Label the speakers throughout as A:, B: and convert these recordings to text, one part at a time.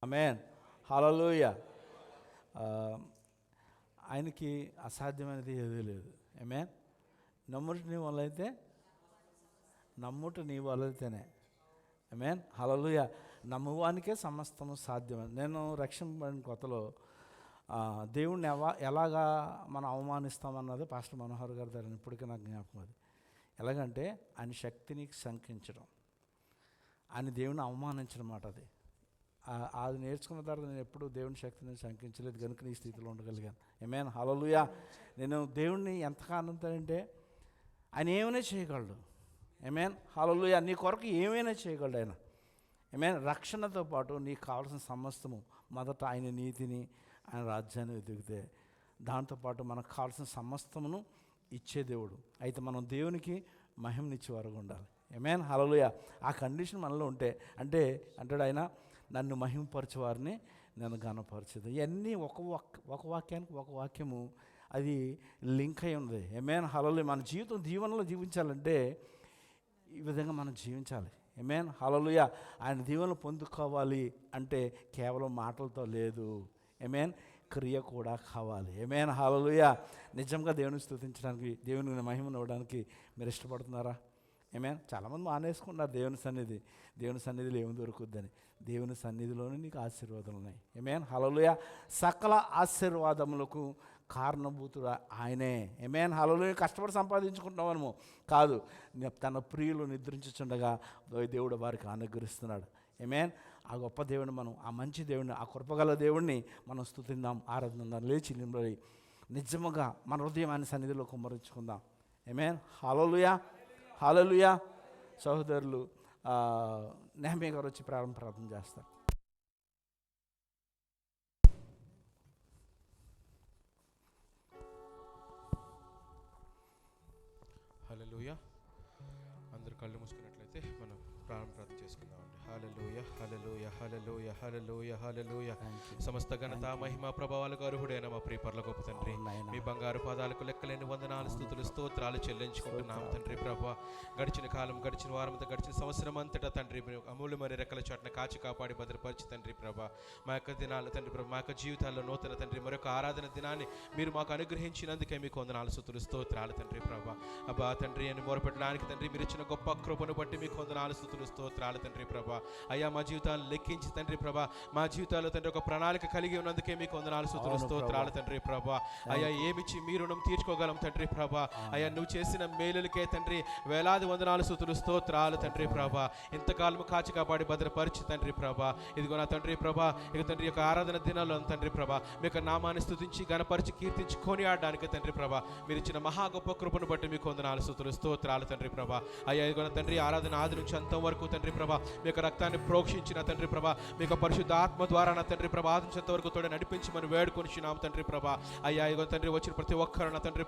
A: ఆమేన్. హల్లెలూయా. ఆయనకి అసాధ్యమైనది ఏదీ లేదు. ఆమేన్. నమ్ముట నీ వలైతేనే. ఆమేన్. హల్లెలూయా. నమ్మువానికే సమస్తము సాధ్యమని. నేను రక్షింపబడిన కొత్తలో దేవుణ్ణి ఎలాగా మనం అవమానిస్తామన్నది పాస్టర్ మనోహర్ గారి దగ్గర ఇప్పటికీ నాకు జ్ఞాపకం. అది ఎలాగంటే ఆయన శక్తిని శంకించడం, ఆయన దేవుని అవమానించడం మాట. అది నేర్చుకున్న తర్వాత నేను ఎప్పుడు దేవుని శక్తిని శంకించలేదు కనుక నీ స్థితిలో ఉండగలిగాను. ఆమేన్. హల్లెలూయా. నేను దేవుణ్ణి ఎంతగా ఆనందంటే ఆయన ఏమైనా చేయగలడు. ఆమేన్. హల్లెలూయా. నీ కొరకు ఏమైనా చేయగలడు ఆయన. ఆమేన్. రక్షణతో పాటు నీకు కావాల్సిన సమస్తము మొదట ఆయన నీతిని, ఆయన రాజ్యాన్ని వెతికితే దాంతోపాటు మనకు కావాల్సిన సమస్తమును ఇచ్చే దేవుడు. అయితే మనం దేవునికి మహిమనిచ్చే వరకు ఉండాలి. ఆమేన్. హల్లెలూయా. ఆ కండిషన్ మనలో ఉంటే అంటాడు ఆయన, నన్ను మహిమపరచే వారిని నేను ఘనపరచదు. ఇవన్నీ ఒక వాక్యానికి ఒక వాక్యము అది లింక్ అయి ఉంది. ఆమేన్. హల్లెలూయా. మన జీవితం దీవెనలో జీవించాలంటే ఈ విధంగా మనం జీవించాలి. ఆమేన్. హల్లెలూయా. ఆయన దీవెనలు పొందుకోవాలి అంటే కేవలం మాటలతో లేదు. ఆమేన్. క్రియ కూడా కావాలి. ఆమేన్. హల్లెలూయా. నిజంగా దేవుని స్తుతించడానికి, దేవుని మహిమను ఇవ్వడానికి మీరు ఇష్టపడుతున్నారా? ఆమేన్. చాలామంది మానేసుకున్నారు దేవుని సన్నిధిలో ఏమి దొరుకుద్దని. దేవుని సన్నిధిలోనే నీకు ఆశీర్వాదాలు ఉన్నాయి. ఆమేన్. హల్లెలూయా. సకల ఆశీర్వాదములకు కారణభూతుడు ఆయనే. ఆమేన్. హల్లెలూయా. కష్టపడి సంపాదించుకుంటున్నామేమో కాదు, తన ప్రియులు నిద్రించుచుండగా దేవుడు వారికి అనుగ్రహిస్తున్నాడు. ఆమేన్. ఆ గొప్ప దేవుడిని మనం, ఆ మంచి దేవుడిని, ఆ కృపగల దేవుడిని మనం స్తుతిద్దాం, ఆరాధిద్దాం. లేచి నిలబడి నిజముగా మన హృదయాన్ని సన్నిధిలో కుమ్మరించుకుందాం. ఆమేన్. హల్లెలూయా. హల్లెలూయా. సహోదరులు నెహెమ్యా గారు వచ్చి ప్రార్థన చేస్తారు.
B: హల్లెలూయా. అందరు కళ్ళు మూసుకున్నట్లయితే మనం ప్రార్థన చేసుకుందామండి. హల్లెలూయా, హల్లెలూయా, హల్లెలూయా, హల్లెలూయా, హల్లెలూయా. సమస్త ఘనత మహిమ ప్రభావాలకు అర్హుడైన మా ప్రియ పరలోకపు తండ్రి, మీ బంగారు పాదాలకు లెక్కలేని వందనాలు, స్తుతులు, స్తోత్రాలు చెల్లించుకుంటున్నాం తండ్రి. ప్రభా, గడిచిన కాలం, గడిచిన వారం, గడిచిన సంవత్సరం అంతటా తండ్రి అమూల్యమైన రెక్కల చాటున కాచి కాపాడి భద్రపరిచి తండ్రి ప్రభా, మా యొక్క దినాలు తండ్రి ప్రభా, మా యొక్క జీవితాల్లో నూతన తండ్రి మరొక ఆరాధన దినాన్ని మీరు మాకు అనుగ్రహించినందుకే మీకు వందనాలు, స్తుతులు, స్తోత్రాలు తండ్రి ప్రభా. అబ్బా తండ్రి అని మొరపెట్టడానికి తండ్రి మీరు ఇచ్చిన గొప్ప కృపను బట్టి మీకు వందనాలు, స్తుతులు, స్తోత్రాలు తండ్రి ప్రభా. అయ్యా మా జీవితాలను లెక్కించి తండ్రి ప్రభా, మా జీవితాల్లో తండ్రి ఒక ప్రణాళిక కలిగి ఉన్నందుకే మీకు వందనాలు, స్తుతులు, స్తోత్రాలు తండ్రి ప్రభా. అయ్యా ఏమిచ్చి మీ రుణం తీర్చుకోగలం తండ్రి ప్రభా. అయ్యా నువ్వు చేసిన మేలులకే తండ్రి వేలాది వందనాలు, స్తుతులు, స్తోత్రాలు తండ్రి ప్రభా. ఇంతకాలం కాచి కాపాడి భద్రపరిచి తండ్రి ప్రభా. ఇదిగో నా తండ్రి ప్రభా, ఇక తండ్రి యొక్క ఆరాధన దినాల్లో తండ్రి ప్రభా మీ యొక్క నామాన్ని స్తుతించి గణపరిచి కీర్తించుకొని ఆడడానికి తండ్రి ప్రభా మీరు ఇచ్చిన మహా గొప్ప కృపను బట్టి మీకు వందనాలు, స్తుతులు, స్తోత్రాలు తండ్రి ప్రభా. అయ్యా ఇదిగో నా తండ్రి ఆరాధన ఆది నుంచి అంతం వరకు తండ్రి ప్రభా మీ యొక్క రక్తాన్ని ప్రోక్షించిన తండ్రి ప్రభా, మీ యొక్క పరిశుద్ధ ఆత్మ ద్వారా నా తండ్రి ప్రభా ఆదించేంత వరకు తోడు నడిపించి మనం వేడుకొనిచున్నాం తండ్రి ప్రభా. అయ్యా ఇదిగో తండ్రి వచ్చిన ప్రతి ఒక్కరు నా తండ్రి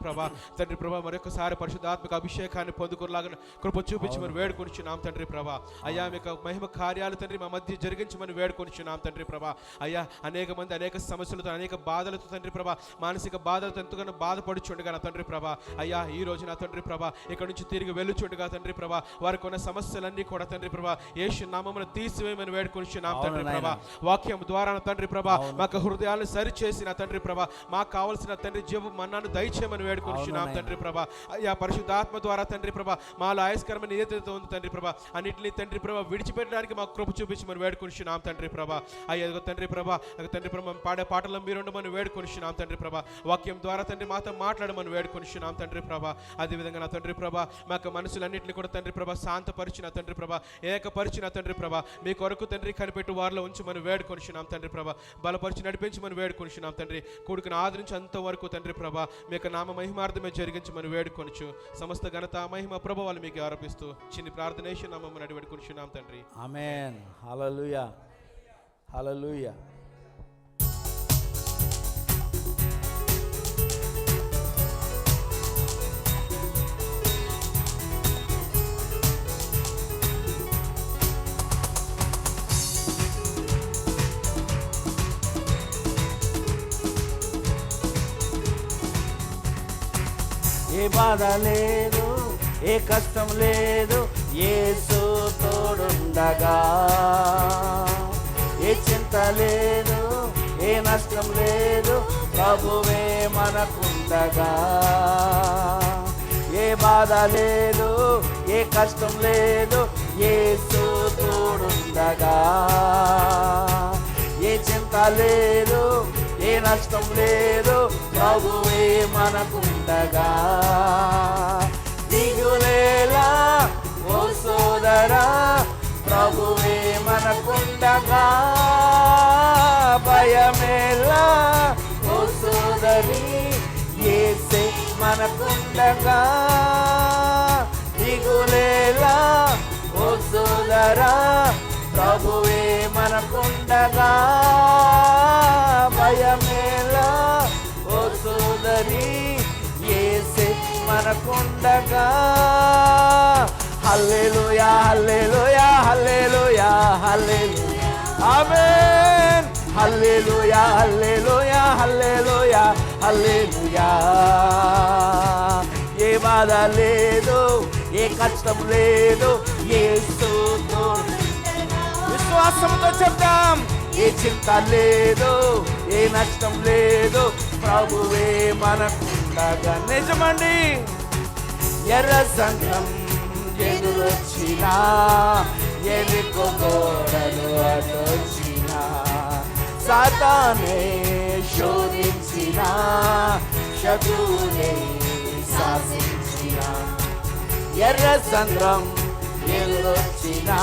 B: ప్రభా మరొకసారి పరిశుద్ధాత్మక అభిషేకాన్ని పొందుకునేలాగా కృప చూపించి మనం వేడుకొనిచున్నాం తండ్రి ప్రభా. అయ్యా మీ యొక్క మహిమ కార్యాలు తండ్రి మా మధ్య జరిగించి మనం వేడుకొనిచున్నాం తండ్రి ప్రభా. అయ్యా అనేక మంది అనేక సమస్యలతో, అనేక బాధలతో తండ్రి ప్రభా, మానసిక బాధలతో ఎంతగానో బాధపడుచుండగా నా తండ్రి ప్రభా, అయ్యా ఈ రోజు నా తండ్రి ప్రభా ఇక్కడ నుంచి తిరిగి వెళ్ళుచుండగా తండ్రి ప్రభా వారికి ఉన్న సమస్యలన్నీ కూడా తండ్రి ప్రభా యేసు నామమున తీసివేయమని వేడుకొనిచున్నాం తండ్రి ప్రభా. వాక్యం ద్వారా తండ్రి ప్రభా మాకు హృదయాలను సరిచేసిన తండ్రి ప్రభా మాకు కావాల్సిన తండ్రి జీవ మన్నాను దయచేయమని వేడుకొనిచున్నాం తండ్రి ప్రభా. అయ్యా పరిశుద్ధాత్మ ద్వారా తండ్రి ప్రభా మాలో ఆయస్కరమైన ఏదైతే ఉంది తండ్రి ప్రభా అన్నింటినీ తండ్రి ప్రభా విడిచిపెట్టడానికి మాకు కృప చూపించి మనం వేడుకొనిచున్నాం తండ్రి ప్రభా. అయ్యా తండ్రి ప్రభా తండ్రి ప్రభా పాడే పాటల్లో మీరుండమని వేడుకొనిచున్నాం తండ్రి ప్రభా. వాక్యం ద్వారా తండ్రి మాతో మాట్లాడమని వేడుకొనిచున్నాం తండ్రి ప్రభా. అదేవిధంగా నా తండ్రి ప్రభా మా యొక్క మనసులన్నింటినీ కూడా తండ్రి ప్రభా శాంతపరిచిన తండ్రి ప్రభా, ఏకపరిచిన తండ్రి ప్రభా మీ కొరకు తండ్రి కనిపెట్టు వారిలో ఉంచి మనం వేడుకొనిచున్నాం తండ్రి ప్రభా. బలపరిచి నడిపించి మనం వేడుకొనిచున్నాం తండ్రి. కొడుకుని ఆదరించి అంతవరకు తండ్రి ప్రభా మీ యొక్క నామ మహిమార్థమే జరిగించి మనం వేడుకొనిచు సమస్త ఘనత మహిమ ప్రభావాలు మీకు ఆరోపిస్తూ చిన్ని ప్రార్థన నామమున అడిగి వేడుకొనిచున్నాం తండ్రి.
A: ఆమేన్. హల్లెలూయా. హల్లెలూయా. ఏ బాధ లేదు, ఏ కష్టం లేదు, యేసు తోడుండగా. ఏ చింత లేదు, ప్రభువే మనకుండగా, ఏ బాధ లేదు, ఏ కష్టం లేదు, యేసు తోడుండగా, ఏ చింత లేదు, ఏ నష్టం లేదు, ప్రభువే మనకుండగా. దిగులేలా ఓ సోదరా, ప్రభువే మనకుండగా, భయమేలా ఓ సోదరి, యేసే మనకుండగా. దిగులేలా ఓ సోదరా, ప్రభువే మనకుండగా, భయమేలా ఓ సోదరి, యేసే మనకుండగా. హల్లెలూయా హల్లెలూయా హల్లెలూయా హల్లెలూయా ఆమేన్. హల్లెలూయా హల్లెలూయా హల్లెలూయా హల్లెలూయా. ఏ బాధ లేదు, ఏ కష్టం లేదు, యేసు తోడు. విశ్వాసంతో చెప్తాం, ఏ చింత లేదు, ఏ నష్టం లేదు, ప్రభువే మనకుండగా. నిజమండి. ఎర్ర సంఘం ఎదురొచ్చినా, ఎరుకు గోడలు అడ్డొచ్చినా, సాతానే శోధించిన, శత్రువునే శాసించిన, ఎర్ర సంద్రం ఎదురొచ్చినా,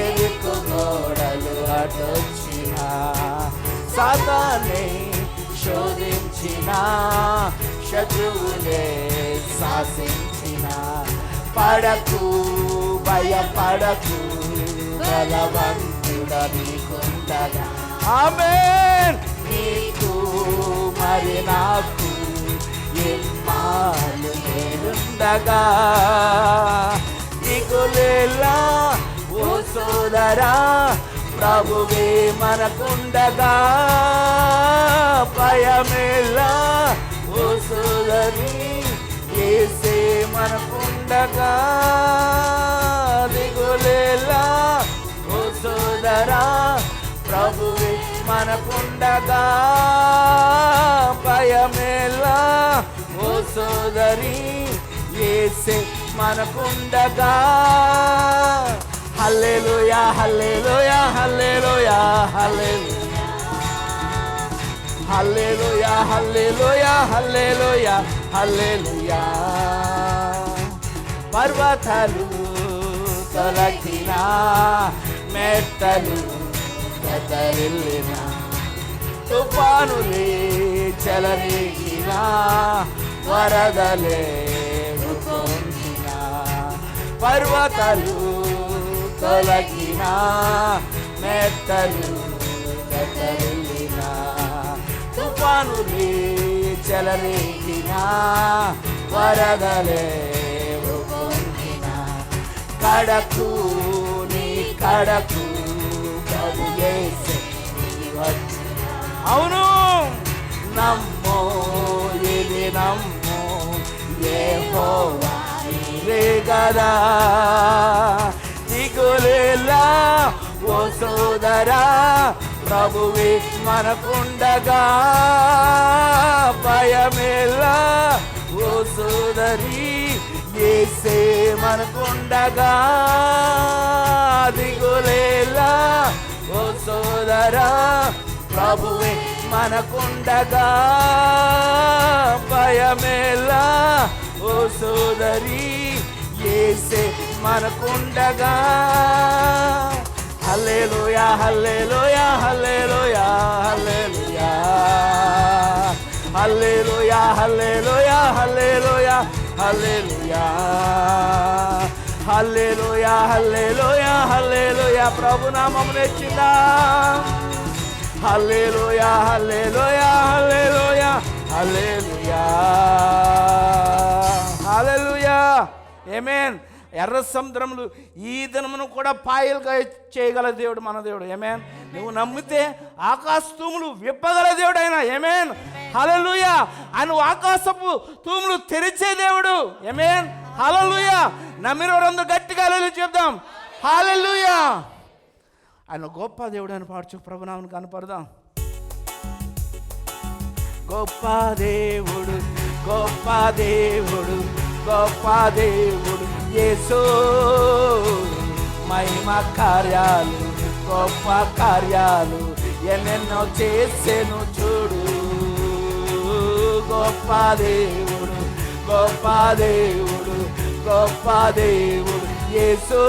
A: ఎరుకు గోడలు అడ్డొచ్చిన, సాతానే శోధించిన, శత్రువులే శాసించిన, పడకు భయపడకు, బలవంతుడ నీకుండగా. ఆమేన్. నీకు మరి నాకు ఎమ్మాలు నేనుండగా, దిగులేలా ఓ సోదరా, ప్రభువే మనకుండగా, భయమేలా ఓ సోదరి, యేసే మనకుండగా. దిగులేలా ఓ సోదరా, ప్రభువే మనకుండగా, భయమేలా ఓ సోదరి, యేసే మనకుండగా. హల్లెలూయా హల్లెలూయా హల్లెలూయా హల్లెలూయా హల్లెలూయా హల్లెలూయా హల్లెలూయా హల్లెలూయా. పర్వతాలు తొలగినా, మెట్టలు కదలినా, తుఫానులే చెలరేగినా, వరదలే పొంగినా, పర్వతాలు తొలగినా, మెట్టలు కదలినా, తుఫానులే చెలరేగినా, వరదలే పొంగినా, కడకు నీ కడకు ప్రభు యేసే వచ్చిన. అవును, నమ్మో ఇది నమ్మో, యెహోవా నీవే గదా. దిగులేలా ఓ సోదరా, ప్రభువే మనకుండగా, భయమేలా ఓ సోదరి, యేసే మనకుండగా. దిగులేలా ఓ సోదరా, ప్రభువే మనకుండగా, భయమేలా ఓ సోదరి, యేసే మనకుండగా. హల్లెలూయా హల్లెలూయా హల్లెలూయా హల్లెలూయా హల్లెలూయా హల్లెలూయా హల్లెలూయా హల్లెలూయా హల్లెలూయా హల్లెలూయా హల్లెలూయా. ప్రభు నామమున హెచ్చిందా. హల్లెలూయా హల్లెలూయా హల్లెలూయా హల్లెలూయా హల్లెలూయా. ఆమేన్. ఎర్ర సముద్రములు ఈ దినమును కూడా పాయలుగా చేయగల దేవుడు మన దేవుడు. ఆమేన్. నువ్వు నమ్మితే ఆకాశ తూములు విప్పగల దేవుడు ఆయన. ఆమేన్. హల్లెలూయా. ఆయన ఆకాశపు తూములు తెరిచే దేవుడు. ఆమేన్. హల్లెలూయా. నమ్మిన వారందరూ గట్టిగా హల్లెలూయా చెప్దాం. హల్లెలూయా. ఆయన గొప్ప దేవుడు అని పాడుచు ప్రభునామమును కనపడదాం. గొప్ప దేవుడు, గొప్ప దేవుడు, గొప్ప దేవుడు యేసు. మహిమ కార్యాలు, గొప్ప కార్యాలు ఎన్నెన్నో చేసెను చూడు. గొప్ప దేవుడు, గొప్ప దేవుడు, గొప్ప దేవుడు యేసు.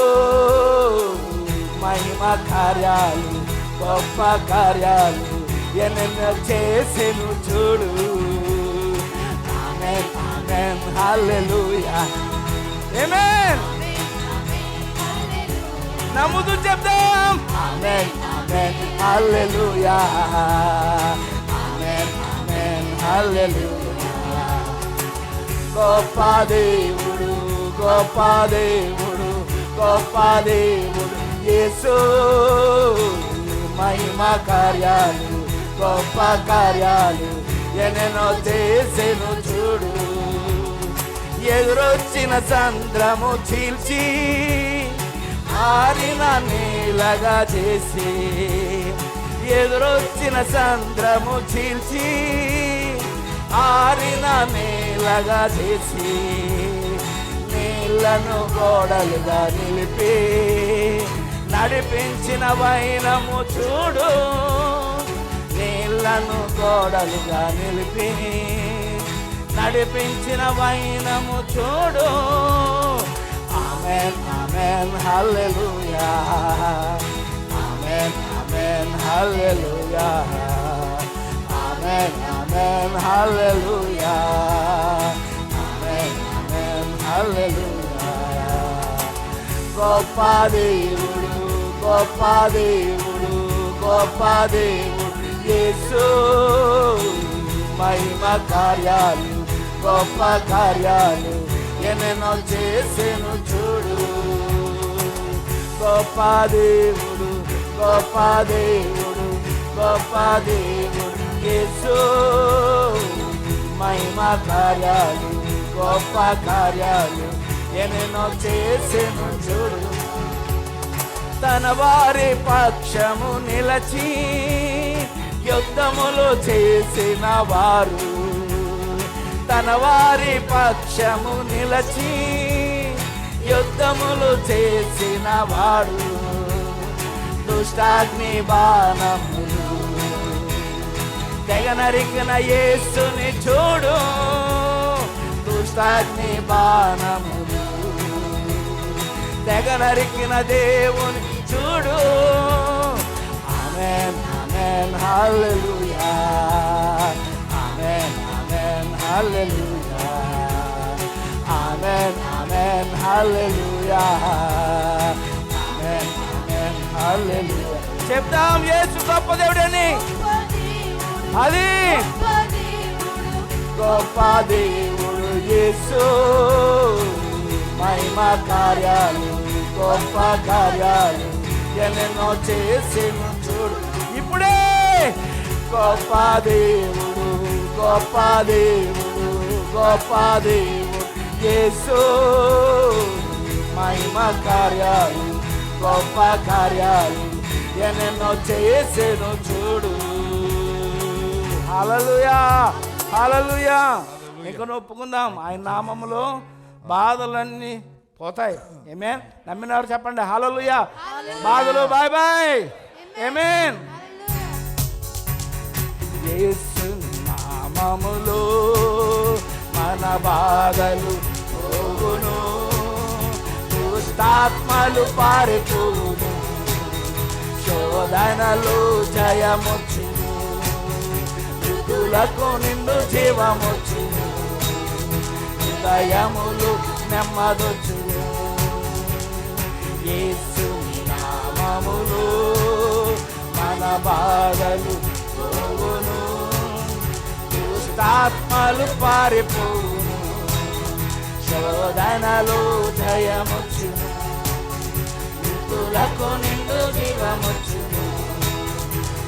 A: మహిమ కార్యాలు, గొప్ప కార్యాలు ఎన్నెన్నో చేసెను చూడు. ఆమేన్, ఆమేన్, హల్లెలూయా, ఆమేన్. నమ్ముతూ చెప్దాం. ఆమేన్, ఆమేన్, హల్లెలూయా, ఆమేన్, ఆమేన్, హల్లెలూయా. గొప్ప దేవుడు, గొప్ప దేవుడు, గొప్ప దేవుడు యేసు. మహిమ కార్యాలు, గొప్ప కార్యాలు ఎన్నెన్నో చేసెను చూడు. ఎదురొచ్చిన సంద్రము చీల్చి ఆరిన నీలగా చేసి, ఎదురొచ్చిన సంద్రము చీల్చి ఆరిన నీలగా చేసి, నీళ్లను గోడలుగా నిలిపి నడిపించిన వైనము చూడు. నీళ్లను గోడలుగా నిలిపి నడిపించిన వైనము చూడు. ఆమేన్, ఆమేన్, హల్లెలూయా, ఆమేన్, ఆమేన్, హల్లెలూయా, ఆమేన్, ఆమేన్, హల్లెలూయా, ఆమేన్, ఆమేన్, హల్లెలూయా. గొప్ప దేవుడు, గొప్ప దేవుడు, గొప్ప దేవుడు యేసు. మహిమ కార్యాలు, గొప్ప కార్యాలు ఎన్నెన్నో చేసెను చూడు. గొప్ప దేవుడు, గొప్ప దేవుడు, గొప్ప దేవుడు యేసు. మహిమ కార్యాలు, గొప్ప కార్యాలు ఎన్నెన్నో చేసెను చూడు. తన వారి పక్షము నిలచి యుద్ధములు చేసిన వారు, తన వారి పక్షము నిలచి యుద్ధములు చేసిన వాడు. దుష్టాగ్ని బాణములు తెగ నరికిన యేసుని చూడు. దుష్టాగ్ని బాణములు తెగ నరికిన దేవుని చూడు. ఆమేన్, ఆమేన్, హల్లెలూయా, ఆమేన్, ఆమేన్, హల్లెలూయా, ఆమేన్, ఆమేన్, హల్లెలూయా, ఆమేన్, ఆమేన్, హల్లెలూయా. చెప్దాం యేసు గొప్ప దేవుడని. అది గొప్ప దేవుడు యేసు. మహిమ కార్యాలు, గొప్ప కార్యాలు ఎన్నెన్నో చేసెను చూడు. ఇప్పుడే గొప్ప దేవుడు, గొప్ప దేవుడు, గొప్ప దేవుడు యేసు. మహిమ కార్యాలు, గొప్ప కార్యాలు ఎన్నెన్నో చేసెను చూడు. హల్లెలూయా, హల్లెలూయా. ఇంకా ఒప్పుకుందాం, ఆయన నామములో బాధలన్నీ పోతాయి. ఆమేన్. నమ్మినారు చెప్పండి హల్లెలూయా. బాధలు బాయ్ బాయ్. ఆమేన్. యేసు నామములో మన బాధలు పోవును, దుష్టాత్మలు పారిపోవును, శోధనలు జయమొచ్చును, మృతులకు నిండు జీవమొచ్చును, హృదయములు నెమ్మదొచ్చును. యేసు నామములో మన బాధలు పోవును, దుష్టాత్మలు పారిపోవును, శోధనలు జయమొచ్చును, మృతులకు నిండు జీవమొచ్చును,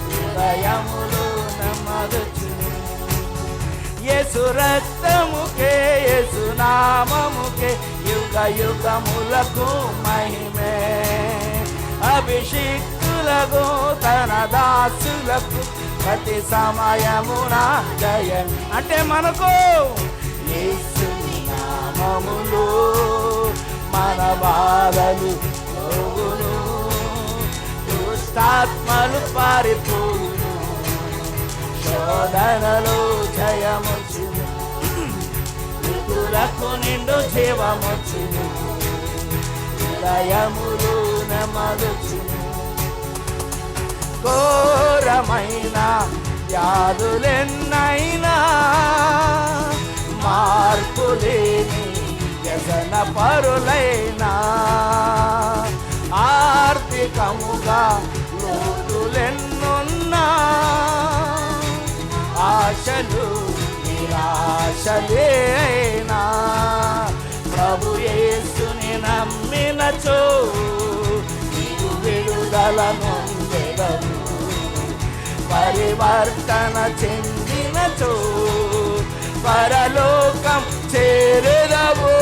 A: హృదయములు నెమ్మదొచ్చును. యేసు రక్తముకే, యేసు నామముకే యుగ యుగములకు మహిమే. అభిషిక్తులకు తన దాసులకు దాసులకు ప్రతి సమయమున జయం. అంటే మనకు యేసుని నామములో మన బాధలు పోవును, దుష్టాత్మలు పారిపోవును, శోధనలో జయమొచ్చును, మృతులకు నిండు జీవమొచ్చును, హృదయములు నెమ్మదొచ్చును. ఘోరమైన వ్యాధులెన్నైనా మార్పులేని వ్యసన పరులైనా, ఆర్థికముగా లోటులెన్నున్నా, ఆశలు నిరాశలేనా, ప్రభు యేసుని నమ్మినచో నీవు విడుదల నొందెదవు, పరివర్తన చెందినచో పరలోకం చేరెదవు.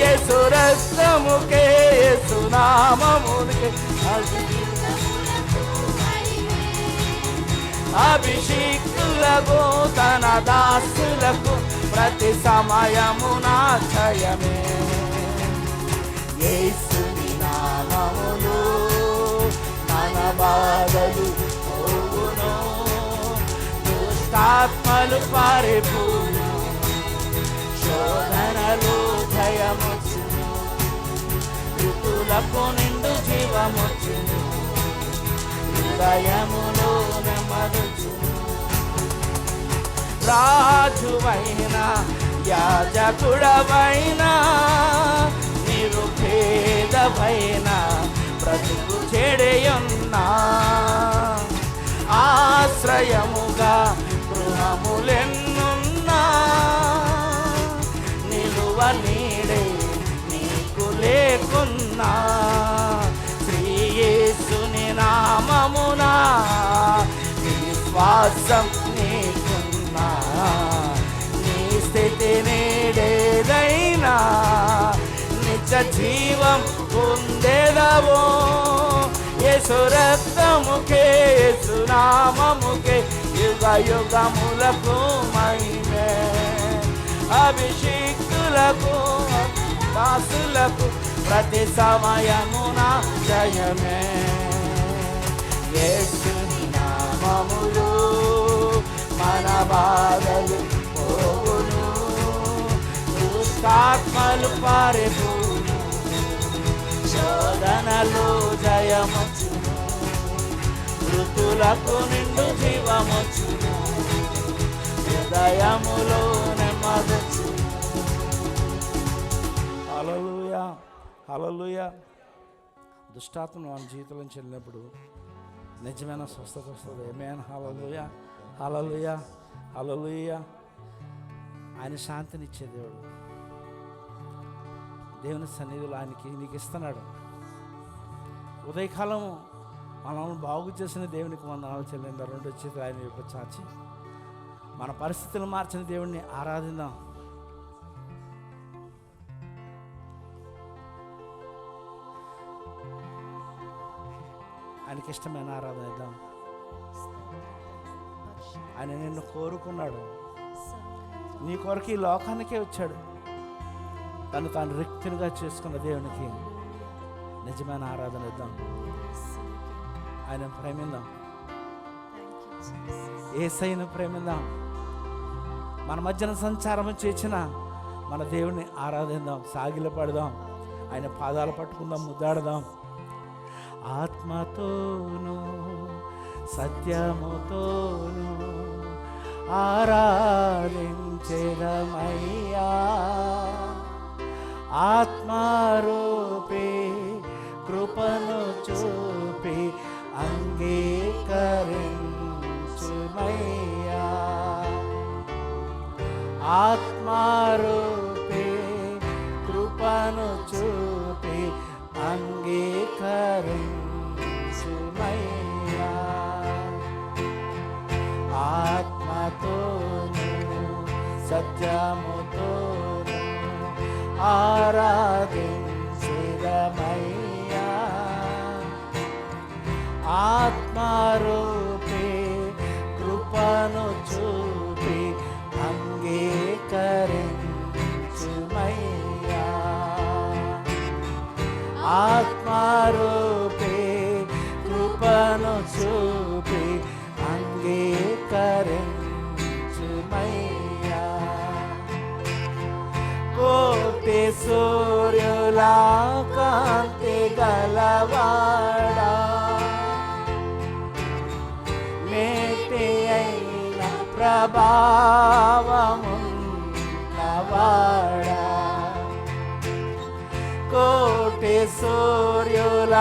A: యేసు రక్తముకే యేసు నామముకే అభిషేకులకు తన దాసులకు ప్రతి సమయమున జయమే. యేసుని నామములో మన బాధలు పోవును, దుష్టాత్మలు పారిపోవును, శోధనలు జయమొచ్చును, ఋతులకు నిండు జీవమొచ్చును, హృదయములో నెమ్మదొచ్చును. రాజువైన యాజకుడవైనా, నిరుపేదవైన బ్రతుకు చెడయున్నా, ఆశ్రయముగా గృహములెన్నున్నా, నిలువ నీడే నీకు లేకున్నా, శ్రీ యేసుని నామమునా విశ్వాసం నీకున్నా, నీ స్థితి నీడేదైనా నిత్య జీవం పొందేదవో. యేసు రక్తముకే యేసు నామముకే యుగ యుగములకు మహిమే. అభిషేకులకు దాసులకు ప్రతి సమయమున జయమే. యేసుని నామములో మన బాధలు పోవును, దుష్టాత్మలు పారిపోవును, శోధనలో జయమొచ్చును, మృతులకు నిండు జీవమొచ్చును, హృదయములో నెమ్మదొచ్చును. హల్లెలూయా, హల్లెలూయా. దుష్టాత్మ మన జీవితంలో చెల్లినప్పుడు నిజమైన స్వస్థత వస్తుంది. ఆమేన్. హల్లెలూయా, హల్లెలూయా, హల్లెలూయా. ఆయన శాంతినిచ్చే దేవుడు. దేవుని సన్నిధిలో ఆయనకి నీకు ఇస్తున్నాడు. ఉదయకాలం మనల్ని బాగు చేసిన దేవునికి వందనాలు చెల్లిందా. రెండు చేతులు ఆయన యొక్క చాచి మన పరిస్థితులు మార్చిన దేవుడిని ఆరాధిద్దాం. ఆయనకి ఇష్టమైన ఆరాధన ఇద్దాం. ఆయన నిన్ను కోరుకున్నాడు. నీ కొరకు ఈ లోకానికే వచ్చాడు. తను తాను రిక్తునిగా చేసుకున్న దేవునికి నిజమైన ఆరాధన ఇద్దాం. ఆయన ప్రేమిద్దాం. యేసయ్యను ప్రేమిద్దాం. మన మధ్యన సంచారం చేసిన మన దేవుని ఆరాధిద్దాం, సాగిలపడదాం, ఆయన పాదాలు పట్టుకుందాం, ముద్దాడదాం. ఆత్మతోను సత్యముతోను ఆరాధించెదమయ్యా, ఆత్మారూపే కృపను చూపి అంగీకరించుమయ్యా, ఆత్మారూపే కృపను చూపి అంగీకరించుమయ్యా, ఆత్మతోను సత్యముతోను ఆరాధించెదమయ్యా, ఆత్మరూపే కృపను చూపి అంగీకరించుమయ్యా. ఆత్మరూపే కృపను చూపి అంగీకరించుమయ్యా. కోటి సూర్యుల కాంతి గలవాడా, మేటి అయిన ప్రభావమున్నవాడా, కోటి సూర్యుల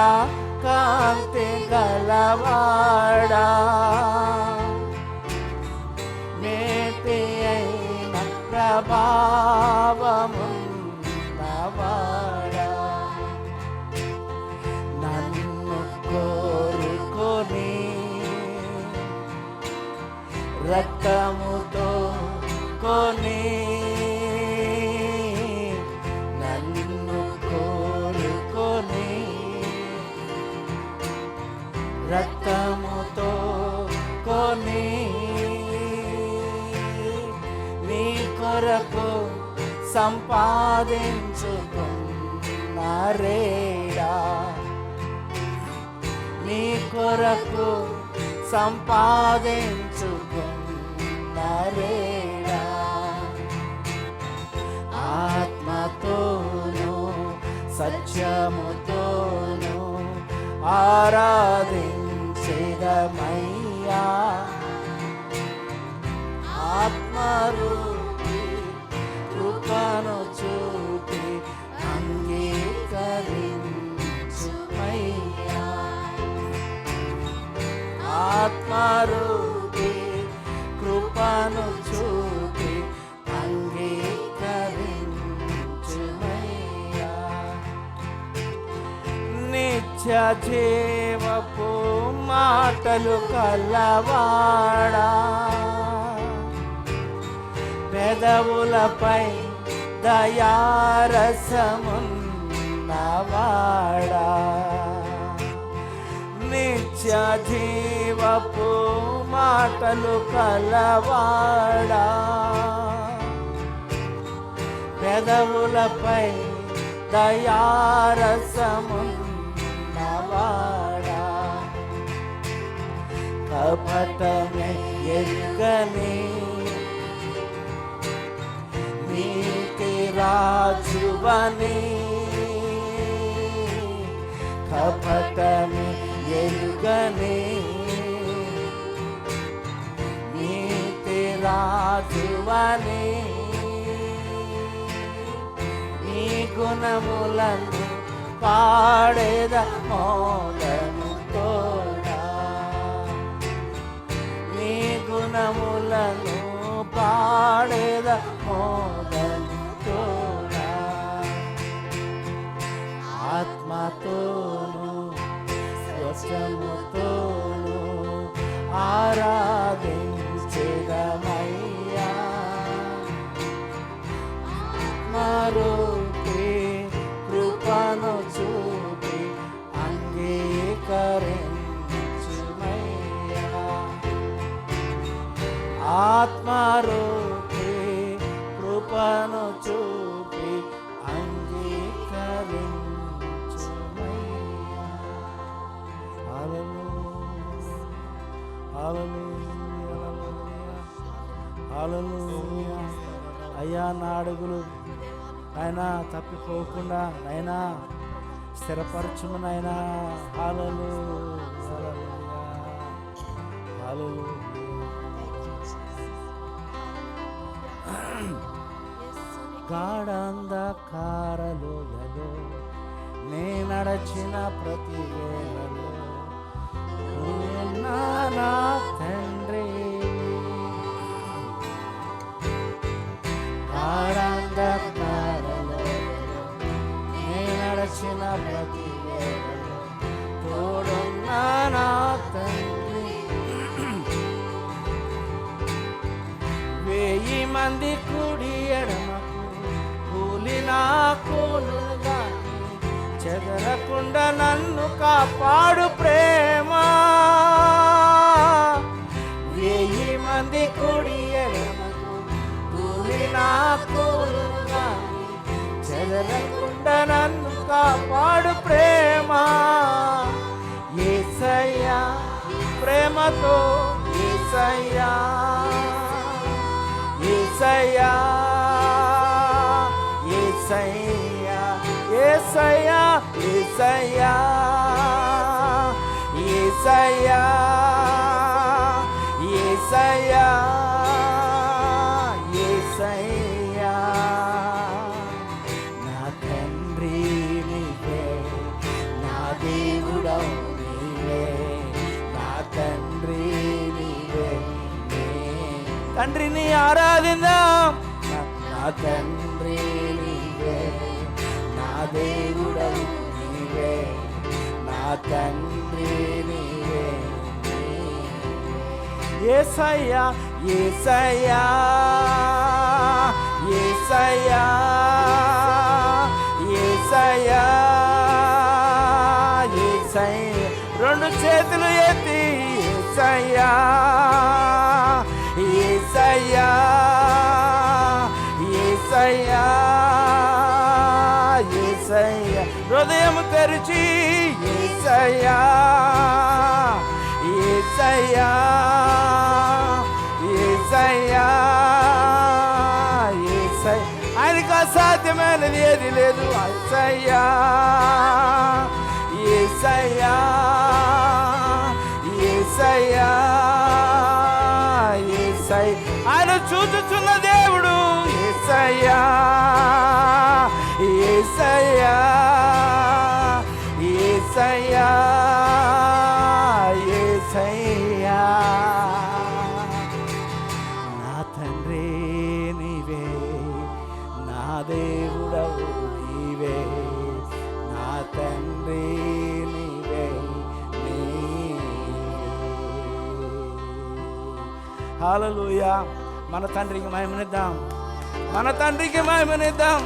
A: కాంతి గలవాడా, మేటి అయిన ప్రభావమున్నవాడా, నన్ను కోరుకొని రక్తముతో కొని, నన్ను కోరుకొని రక్తముతో కొని, నీ కొరకు సంపాదించుకున్న రేడా, నీ కొరకు సంపాదించుకున్న రేడా, ఆత్మతోను సత్యముతోను ఆరాధించెదమయ్యా. ఆత్మరూపి కృపను చూపి అంగీకరించుమయ్యా. ఆత్మరూపి కృపను చూపి అంగీకరించుమయ్యా. నిత్య జీవపు మాటలు కలవాడా, పెదవులపై దయారసమున్నవాడా, నిత్య జీవపు మాటలు కలవాడా, పెదవులపై దయారసమున్నవాడా, కపటమే ఎరుగని నీతి రాజువని, కపటమే ఎరుగని నీతి రాజువని, నీ గుణములను పాడేద మోదము తోడా, నీ గుణములను పాడేద మోదము తోడా, ఆత్మతోను స్వచ్ఛముతోను ఆరాధించెదమయ్యా. ఆత్మరూపి కృపను చూపి అంగీకరించుమయ్యా. ఆత్మరూపి కృపను చూపి అంగీకరించుమయ్యా. హల్లెలూయా, హల్లెలూయా, హల్లెలూయా. అయ్యా, నా అడుగులు అయినా తప్పిపోకుండా అయినా స్థిరపరచుము నాయనా. హల్లెలూయా, హల్లెలూయా. గాఢంధకారలోయలో నే నడచిన ప్రతి వేళలో నువ్వున్నా నా తండ్రి. గాఢంధకారలోయలో నే నడచిన ప్రతి వేళలో తోడున్నా నా తండ్రి. 1000 మంది కుడి ఎడమకు కూలినా కూలుగా చెదరకుండా నన్ను కాపాడు ప్రేమ, 1000 మంది కుడి ఎడమకు కూలినా కూలుగాని, చెదరకుండా నన్ను కాపాడు ప్రేమ. యేసయ్యా ప్రేమతో, యేసయ్యా యేసయ్యా యేసయ్యా యేసయ్యా యేసయ్యా యేసయ్యా యేసయ్యా యేసయ్యా. నా తండ్రి నీవే, నా దేవుడవు నీవే, నా తండ్రి నీవే. తండ్రిని ఆరాధిద్దాం. నా తండ్రి నీవే, నా దేవుడవు నీవే, నా తండ్రి నీవే. యేసయ్యా యేసయ్యా యేసయ్యా యేసయ్యా యేసయ్యా. 2 చేతులు ఎత్తి యేసయ్యా యేసయ్యా యేసయ్యా యేసయ్యా. హృదయం తెరిచి యేసయ్యా యేసయ్యా యేసయ్యా యేసయ్యా. ఆయనకు అసాధ్యమైనది ఏది లేదు. యేసయ్యా యేసయ్యా యేసయ్యా యేసయ్యా. ఆయన చూచుచున్న దేవుడు యేసయ్యా యేసయ్యా యేసయ్యా యేసయ్యా. నా తండ్రి నీవే, నా దేవుడవు నీవే, నా తండ్రి నీవే హల్లెలూయా. మన తండ్రికి మహిమనిద్దాం, మన తండ్రికి మహిమనిద్దాం.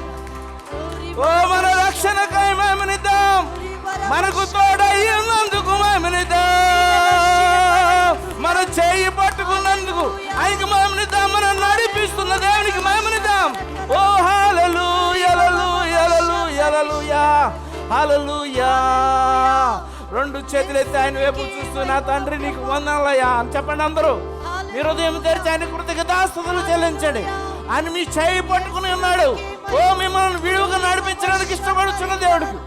A: ఓ మన రక్షణకై మహిమనిద్దాం, మనకు తోడయ్యేందుకు మహిమనిద్దాం, మన చేయి పట్టుకున్నందుకు ఆయనకి మహిమనిద్దాం, మనం నడిపిస్తున్న దేవునికి మహిమనిద్దాం. ఓ హల్లెలూయా హల్లెలూయా హల్లెలూయా హల్లెలూయా. 2 చేతులెత్తి ఆయన వైపు చూస్తూ, నా తండ్రి నీకు వందనాలయ్యా అని చెప్పండి అందరూ. మీరు ఉదయం తెరిచి ఆయన కృతజ్ఞతాస్తుతులు చెల్లించండి. ఆయన మీ చేయి పట్టుకుని ఉన్నాడు. ఓ మిమ్మల్ని విడువగా నడిపించడానికి ఇష్టపడుతున్న దేవుడికి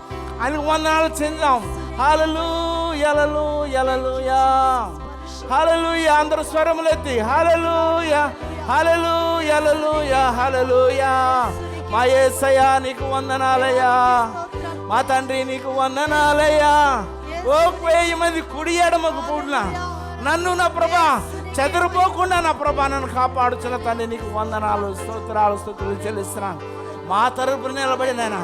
A: ఆయనకు వందనాలు చెందాం. హల్లెలూయా హల్లెలూయా హల్లెలూయా హల్లెలూయా. అందరూ స్వరములెత్తి హల్లెలూయా హల్లెలూయా హల్లెలూయా హల్లెలూయా. మా యేసయ్యా నీకు వందనాలయ్యా, మా తండ్రి నీకు వందనాలయ్యా. ఓ 1000 మంది కుడి ఎడమకు కూడిన నన్ను నా ప్రభా చెదరిపోకుండా నా ప్రభా నన్ను కాపాడుచున్న తండ్రి నీకు వందనాలు స్తోత్రాలు స్తుతులు చెల్లిస్తున్నాను. మా తరపున నిలబడి నాయన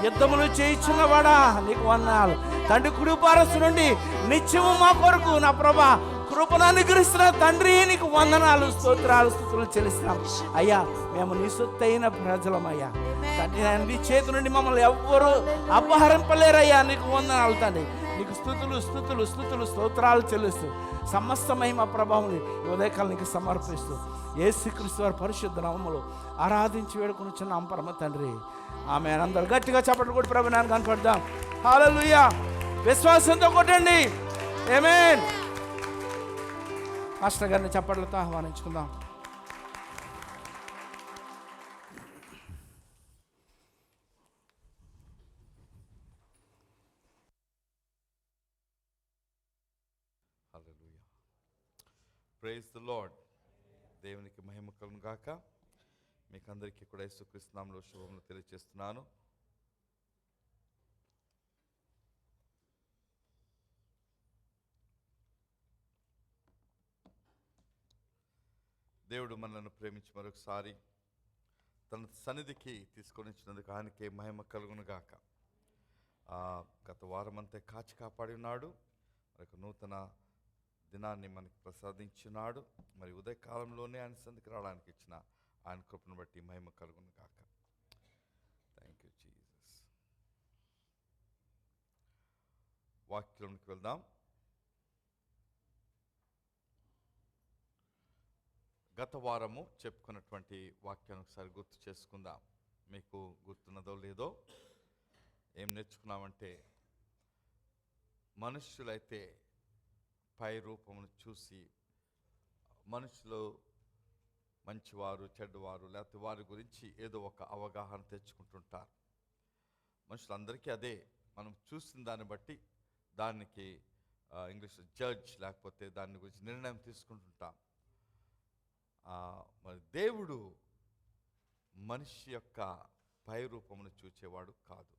A: యుద్ధములు చేయించున్నవాడా నీకు వందనాలు. తండ్రి కుడి పారస్సు నుండి నిత్యము మా కొరకు నా ప్రభా కృపను అనుగ్రహిస్తున్న తండ్రి నీకు వందనాలు స్తోత్రాలు స్తుతులు చెల్లిస్తున్నాం. అయ్యా మేము నీ సొత్తైన ప్రజలమయ్యా తండ్రి. నీ చేతి నుండి మమ్మల్ని ఎవ్వరూ అపహరింపలేరయ్యా నీకు వందనాలు తండ్రి. నీకు స్తుతులు స్తుతులు స్తుతులు స్తోత్రాలు చెల్లిస్తూ సమస్త మహిమ ప్రభావం ఉదయకాలం నీకు సమర్పిస్తూ యేసుక్రీస్తు వారి పరిశుద్ధ నామములో ఆరాధించి వేడుకొనుచున్నాం పరమ తండ్రి. ఆమె అందరూ గట్టిగా చప్పట్లు కొట్టి ప్రభు నామమున కనపడదాం. హల్లెలూయా. విశ్వాసంతో కొట్టండి. ఆమేన్. మాస్టర్ గారిని చప్పట్లతో ఆహ్వానించుకుందాం.
C: Praise the lord. దేవునికి మహిమ కలుగును గాక. మీకు అందరికీ కూడా యేసుక్రీస్తు నామములో శుభములు తెలియజేస్తున్నాను. దేవుడు మనల్ని ప్రేమించి మరొకసారి తన సన్నిధికి తీసుకొని వచ్చినందుకు ఆయనకే మహిమ కలుగును గాక. గత వారం అంతా కాచి కాపాడి ఉన్నాడు. మరొక నూతన దినాన్ని మనకి ప్రసాదించున్నాడు. మరి ఉదయకాలంలోనే ఆయన సన్నిధికి రావడానికి ఇచ్చిన ఆయన కృపను బట్టి మహిమ కలుగును గాక. Thank you Jesus. వాక్యంలోకి వెళ్దాం. గత వారము చెప్పుకున్నటువంటి వాక్యాన్ని ఒకసారి గుర్తు చేసుకుందాం. మీకు గుర్తున్నదో లేదో, ఏం నేర్చుకున్నామంటే, మనుష్యులైతే పై రూపమును చూసి మనుషులు మంచివారు చెడ్డవారు లేకపోతే వారి గురించి ఏదో ఒక అవగాహన తెచ్చుకుంటుంటారు. మనుషులందరికీ అదే, మనం చూసిన దాన్ని బట్టి దానికి ఇంగ్లీష్లో జడ్జ్ లేకపోతే దాని గురించి నిర్ణయం తీసుకుంటుంటాం. మరి దేవుడు మనిషి యొక్క పై రూపమును చూచేవాడు కాదు.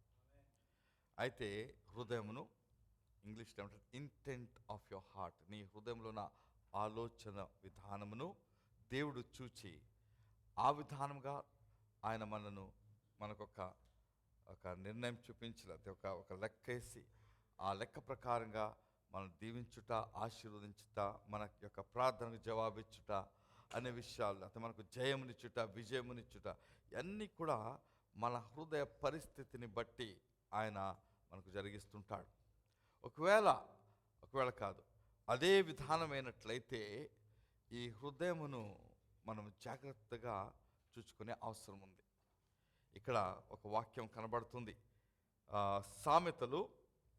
C: అయితే హృదయమును, ఇంగ్లీష్లో ఏమంటారు, ఇంటెంట్ ఆఫ్ యువర్ హార్ట్, నీ హృదయంలో ఉన్న ఆలోచన విధానమును దేవుడు చూచి ఆ విధానంగా ఆయన మనకొక నిర్ణయం చూపించలేదు, ఒక లెక్కేసి ఆ లెక్క ప్రకారంగా మనం దీవించుట, ఆశీర్వదించుట, మన యొక్క ప్రార్థనకు జవాబిచ్చుట అనే విషయాలు, అయితే మనకు జయమునిచ్చుట, విజయమునిచ్చుట, ఇవన్నీ కూడా మన హృదయ పరిస్థితిని బట్టి ఆయన మనకు జరిగిస్తుంటాడు. ఒకవేళ కాదు, అదే విధానమైనట్లయితే ఈ హృదయమును మనం జాగ్రత్తగా చూసుకునే అవసరం ఉంది. ఇక్కడ ఒక వాక్యం కనబడుతుంది, సామెతలు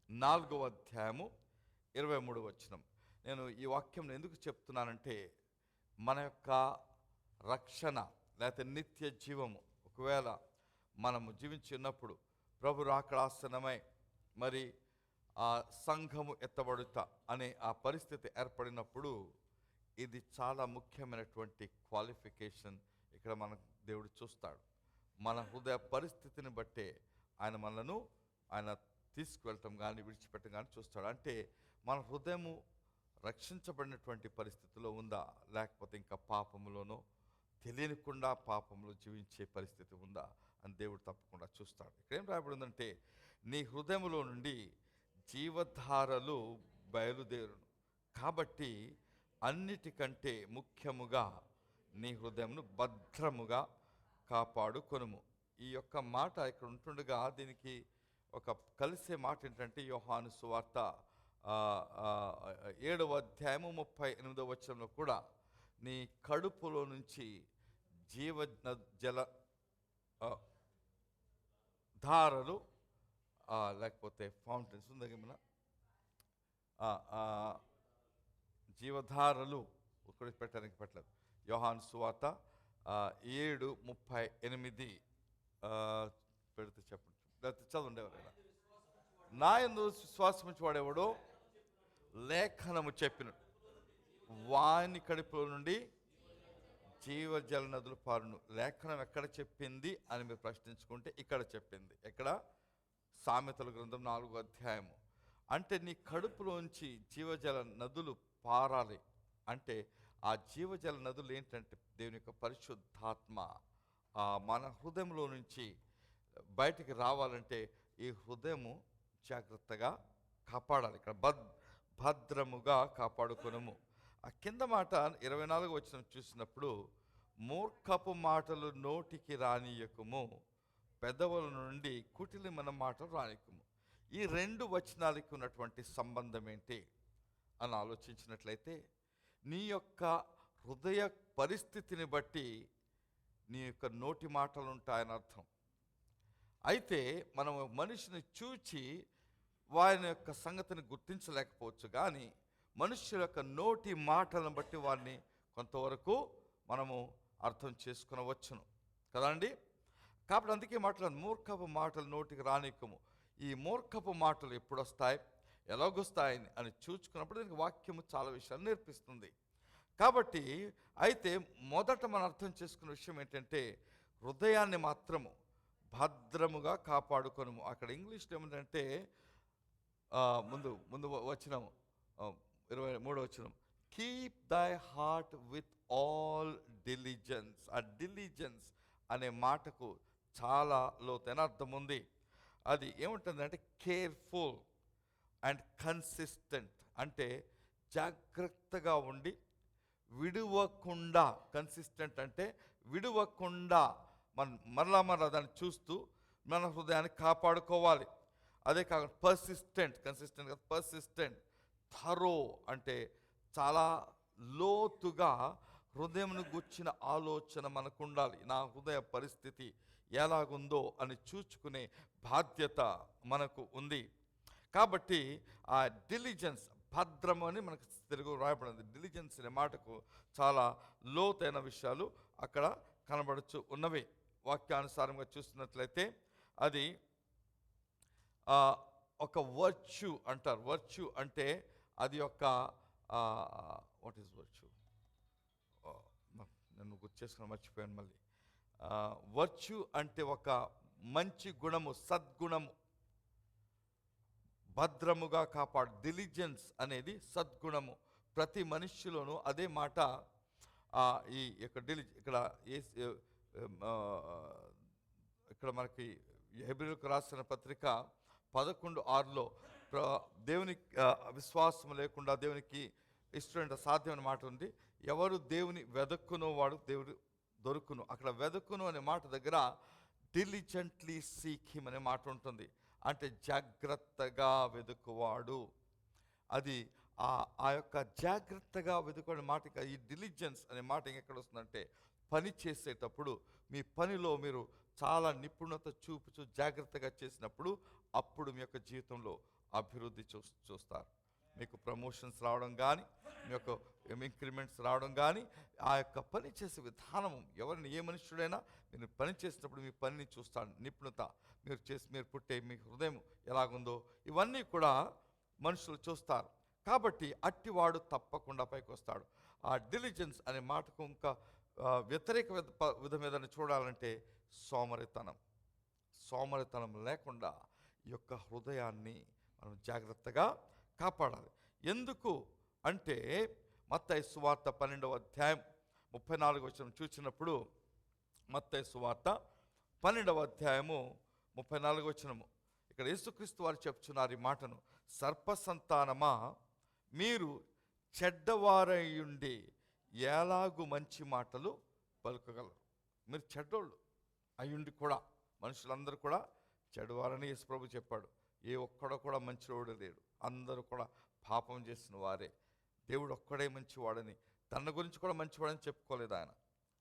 C: 4వ అధ్యాయము 23వ వచనం. నేను ఈ వాక్యం ఎందుకు చెప్తున్నానంటే, మన యొక్క రక్షణ లేకపోతే నిత్య జీవము, ఒకవేళ మనము జీవించి ఉన్నప్పుడు ప్రభు రాకడ ఆసన్నమై మరి ఆ సంఘము ఎత్తబడుట అనే ఆ పరిస్థితి ఏర్పడినప్పుడు ఇది చాలా ముఖ్యమైనటువంటి క్వాలిఫికేషన్ ఇక్కడ మన దేవుడు చూస్తాడు. మన హృదయ పరిస్థితిని బట్టే ఆయన తీసుకువెళ్ళటం కానీ విడిచిపెట్టడం కానీ చూస్తాడు. అంటే మన హృదయము రక్షించబడినటువంటి పరిస్థితిలో ఉందా, లేకపోతే ఇంకా పాపములోనో తెలియకుండా పాపంలో జీవించే పరిస్థితి ఉందా అని దేవుడు తప్పకుండా చూస్తాడు. ఇక్కడ ఏం రాయబడి ఉందంటే, నీ హృదయములో నుండి జీవధారలు బయలుదేరును, కాబట్టి అన్నిటికంటే ముఖ్యముగా నీ హృదయంను భద్రముగా కాపాడుకొనుము. ఈ యొక్క మాట ఇక్కడ ఉంటుండగా దీనికి ఒక కలిసే మాట ఏంటంటే, యోహాను సువార్త 7వ అధ్యాయము 38వ వచనంలో కూడా నీ కడుపులో నుంచి జల ధారలు లేకపోతే ఫౌంటైన్స్ ఉందగమన జీవధారలు ఒకటి పెట్టడానికి పెట్టలేదు. యోహాను సువార్త 7:38 పెడితే చెప్పండి, లేకపోతే చదవండి ఎవరైనా. నా యందు విశ్వాసముంచి వాడేవాడో లేఖనము చెప్పిన వాని కడుపులో నుండి జీవజల నదులు పారును. లేఖనం ఎక్కడ చెప్పింది అని మీరు ప్రశ్నించుకుంటే ఇక్కడ చెప్పింది. ఎక్కడ? సామెతల గ్రంథం 4వ అధ్యాయము. అంటే నీ కడుపులోంచి జీవజల నదులు పారాలి. అంటే ఆ జీవజల నదులు ఏంటంటే దేవుని యొక్క పరిశుద్ధాత్మ మన హృదయంలో నుంచి బయటికి రావాలంటే ఈ హృదయము జాగ్రత్తగా కాపాడాలి. ఇక్కడ భద్రముగా కాపాడుకొనుము. ఆ కింద మాట 24వ వచనం చూసినప్పుడు, మూర్ఖపు మాటలు నోటికి రానియకుము, పెదవుల నుండి కుటిలమైన మాటలు రానియకుము. ఈ 2 వచనాలకి ఉన్నటువంటి సంబంధం ఏంటి అని ఆలోచించినట్లయితే, నీ యొక్క హృదయ పరిస్థితిని బట్టి నీ యొక్క నోటి మాటలు ఉంటాయని అర్థం. అయితే మనం మనిషిని చూచి వారి యొక్క సంగతిని గుర్తించలేకపోవచ్చు, కానీ మనుష్యుల యొక్క నోటి మాటలను బట్టి వారిని కొంతవరకు మనము అర్థం చేసుకునవచ్చును కదండి. కాబట్టి అందుకే మాట్లాడు, మూర్ఖపు మాటలు నోటికి రానికము. ఈ మూర్ఖపు మాటలు ఎప్పుడు వస్తాయి, ఎలాగొస్తాయని అని చూసుకున్నప్పుడు దీనికి వాక్యము చాలా విషయాలు నేర్పిస్తుంది. కాబట్టి అయితే మొదట మనం అర్థం చేసుకున్న విషయం ఏంటంటే, హృదయాన్ని మాత్రము భద్రముగా కాపాడుకొనుము. అక్కడ ఇంగ్లీష్లో ఏమిటంటే ముందు వచనం 23వ వచనం, కీప్ దై హార్ట్ విత్ ఆల్ డిలిజెన్స్. ఆ డిలిజెన్స్ అనే మాటకు చాలా లోతైన అర్థం ఉంది. అది ఏముంటుందంటే కేర్ఫుల్ అండ్ కన్సిస్టెంట్, అంటే జాగ్రత్తగా ఉండి విడువకుండా. కన్సిస్టెంట్ అంటే విడువకుండా మరలా దాన్ని చూస్తూ మన హృదయాన్ని కాపాడుకోవాలి. అదే కాకుండా కన్సిస్టెంట్ పర్సిస్టెంట్. థరో అంటే చాలా లోతుగా హృదయంను గుచ్చిన ఆలోచన మనకు ఉండాలి. నా హృదయ పరిస్థితి ఎలాగుందో అని చూచుకునే బాధ్యత మనకు ఉంది. కాబట్టి ఆ డిలిజెన్స్, భద్రము అని మనకు తెలుగు రాయబడింది. డిలిజెన్స్ అనే మాటకు చాలా లోతైన విషయాలు అక్కడ కనబడుచు ఉన్నవి. వాక్యానుసారంగా చూస్తున్నట్లయితే అది ఒక వర్చ్యూ అంటారు. వర్చ్యూ అంటే అది ఒక వాట్ ఈస్ వర్చ్యూ, నన్ను గుర్తు చేసుకుని మర్చిపోయాను మళ్ళీ. వర్చ్యూ అంటే ఒక మంచి గుణము, సద్గుణము, భద్రముగా కాపాడు. డిలిజెన్స్ అనేది సద్గుణము. ప్రతి మనిషిలోనూ అదే మాట. ఈ ఇక్కడ మనకి హెబ్రీయులకు రాసిన పత్రిక 11:6లో దేవుని విశ్వాసం లేకుండా దేవునికి ఇష్టమైన సాధ్యమైన మాట ఉంది. ఎవరు దేవుని వెదక్కునో వాడు దేవుడు దొరుకును. అక్కడ వెదక్కును అనే మాట దగ్గర డిలిజెంట్లీ సీక్ హిమ్ అనే మాట ఉంటుంది. అంటే జాగ్రత్తగా వెతుకువాడు. అది ఆ యొక్క జాగ్రత్తగా వెతుకునే మాట. ఈ డిలిజెన్స్ అనే మాట ఎక్కడ వస్తుందంటే పని చేసేటప్పుడు మీ పనిలో మీరు చాలా నిపుణత చూపుచు జాగ్రత్తగా చేసినప్పుడు అప్పుడు మీ యొక్క జీవితంలో అభివృద్ధి చూస్తారు. మీకు ప్రమోషన్స్ రావడం కానీ, మీ యొక్క ఇంక్రిమెంట్స్ రావడం కానీ, ఆ యొక్క పని చేసే విధానం, ఎవరిని ఏ మనుష్యుడైనా మీరు పని చేసినప్పుడు మీ పనిని చూస్తాడు. నిపుణత మీరు పుట్టే మీ హృదయం ఎలాగుందో ఇవన్నీ కూడా మనుషులు చూస్తారు. కాబట్టి అట్టివాడు తప్పకుండా పైకి వస్తాడు. ఆ డిలిజెన్స్ అనే మాటకు ఇంకా వ్యతిరేక విధం ఏదైనా చూడాలంటే సోమరితనం లేకుండా ఈ యొక్క హృదయాన్ని మనం జాగ్రత్తగా కాపాడాలి. ఎందుకు అంటే మత్తయి సువార్త 12వ అధ్యాయం 34వ వచనం చూసినప్పుడు, మత్తయి సువార్త 12వ అధ్యాయము 34వ వచనము, ఇక్కడ యేసుక్రీస్తు వారు చెప్తున్నారు ఈ మాటను. సర్పసంతానమా, మీరు చెడ్డవారయుండి ఎలాగు మంచి మాటలు పలుకగలరు. మీరు చెడ్డోళ్ళు అయ్యుండి కూడా, మనుషులందరూ కూడా చెడ్డవారని యేసు ప్రభు చెప్పాడు. ఏ ఒక్కడో కూడా మంచివాడు లేడు, అందరూ కూడా పాపం చేసిన వారే. దేవుడు ఒక్కడే మంచివాడని, తన గురించి కూడా మంచివాడని చెప్పుకోలేదు ఆయన.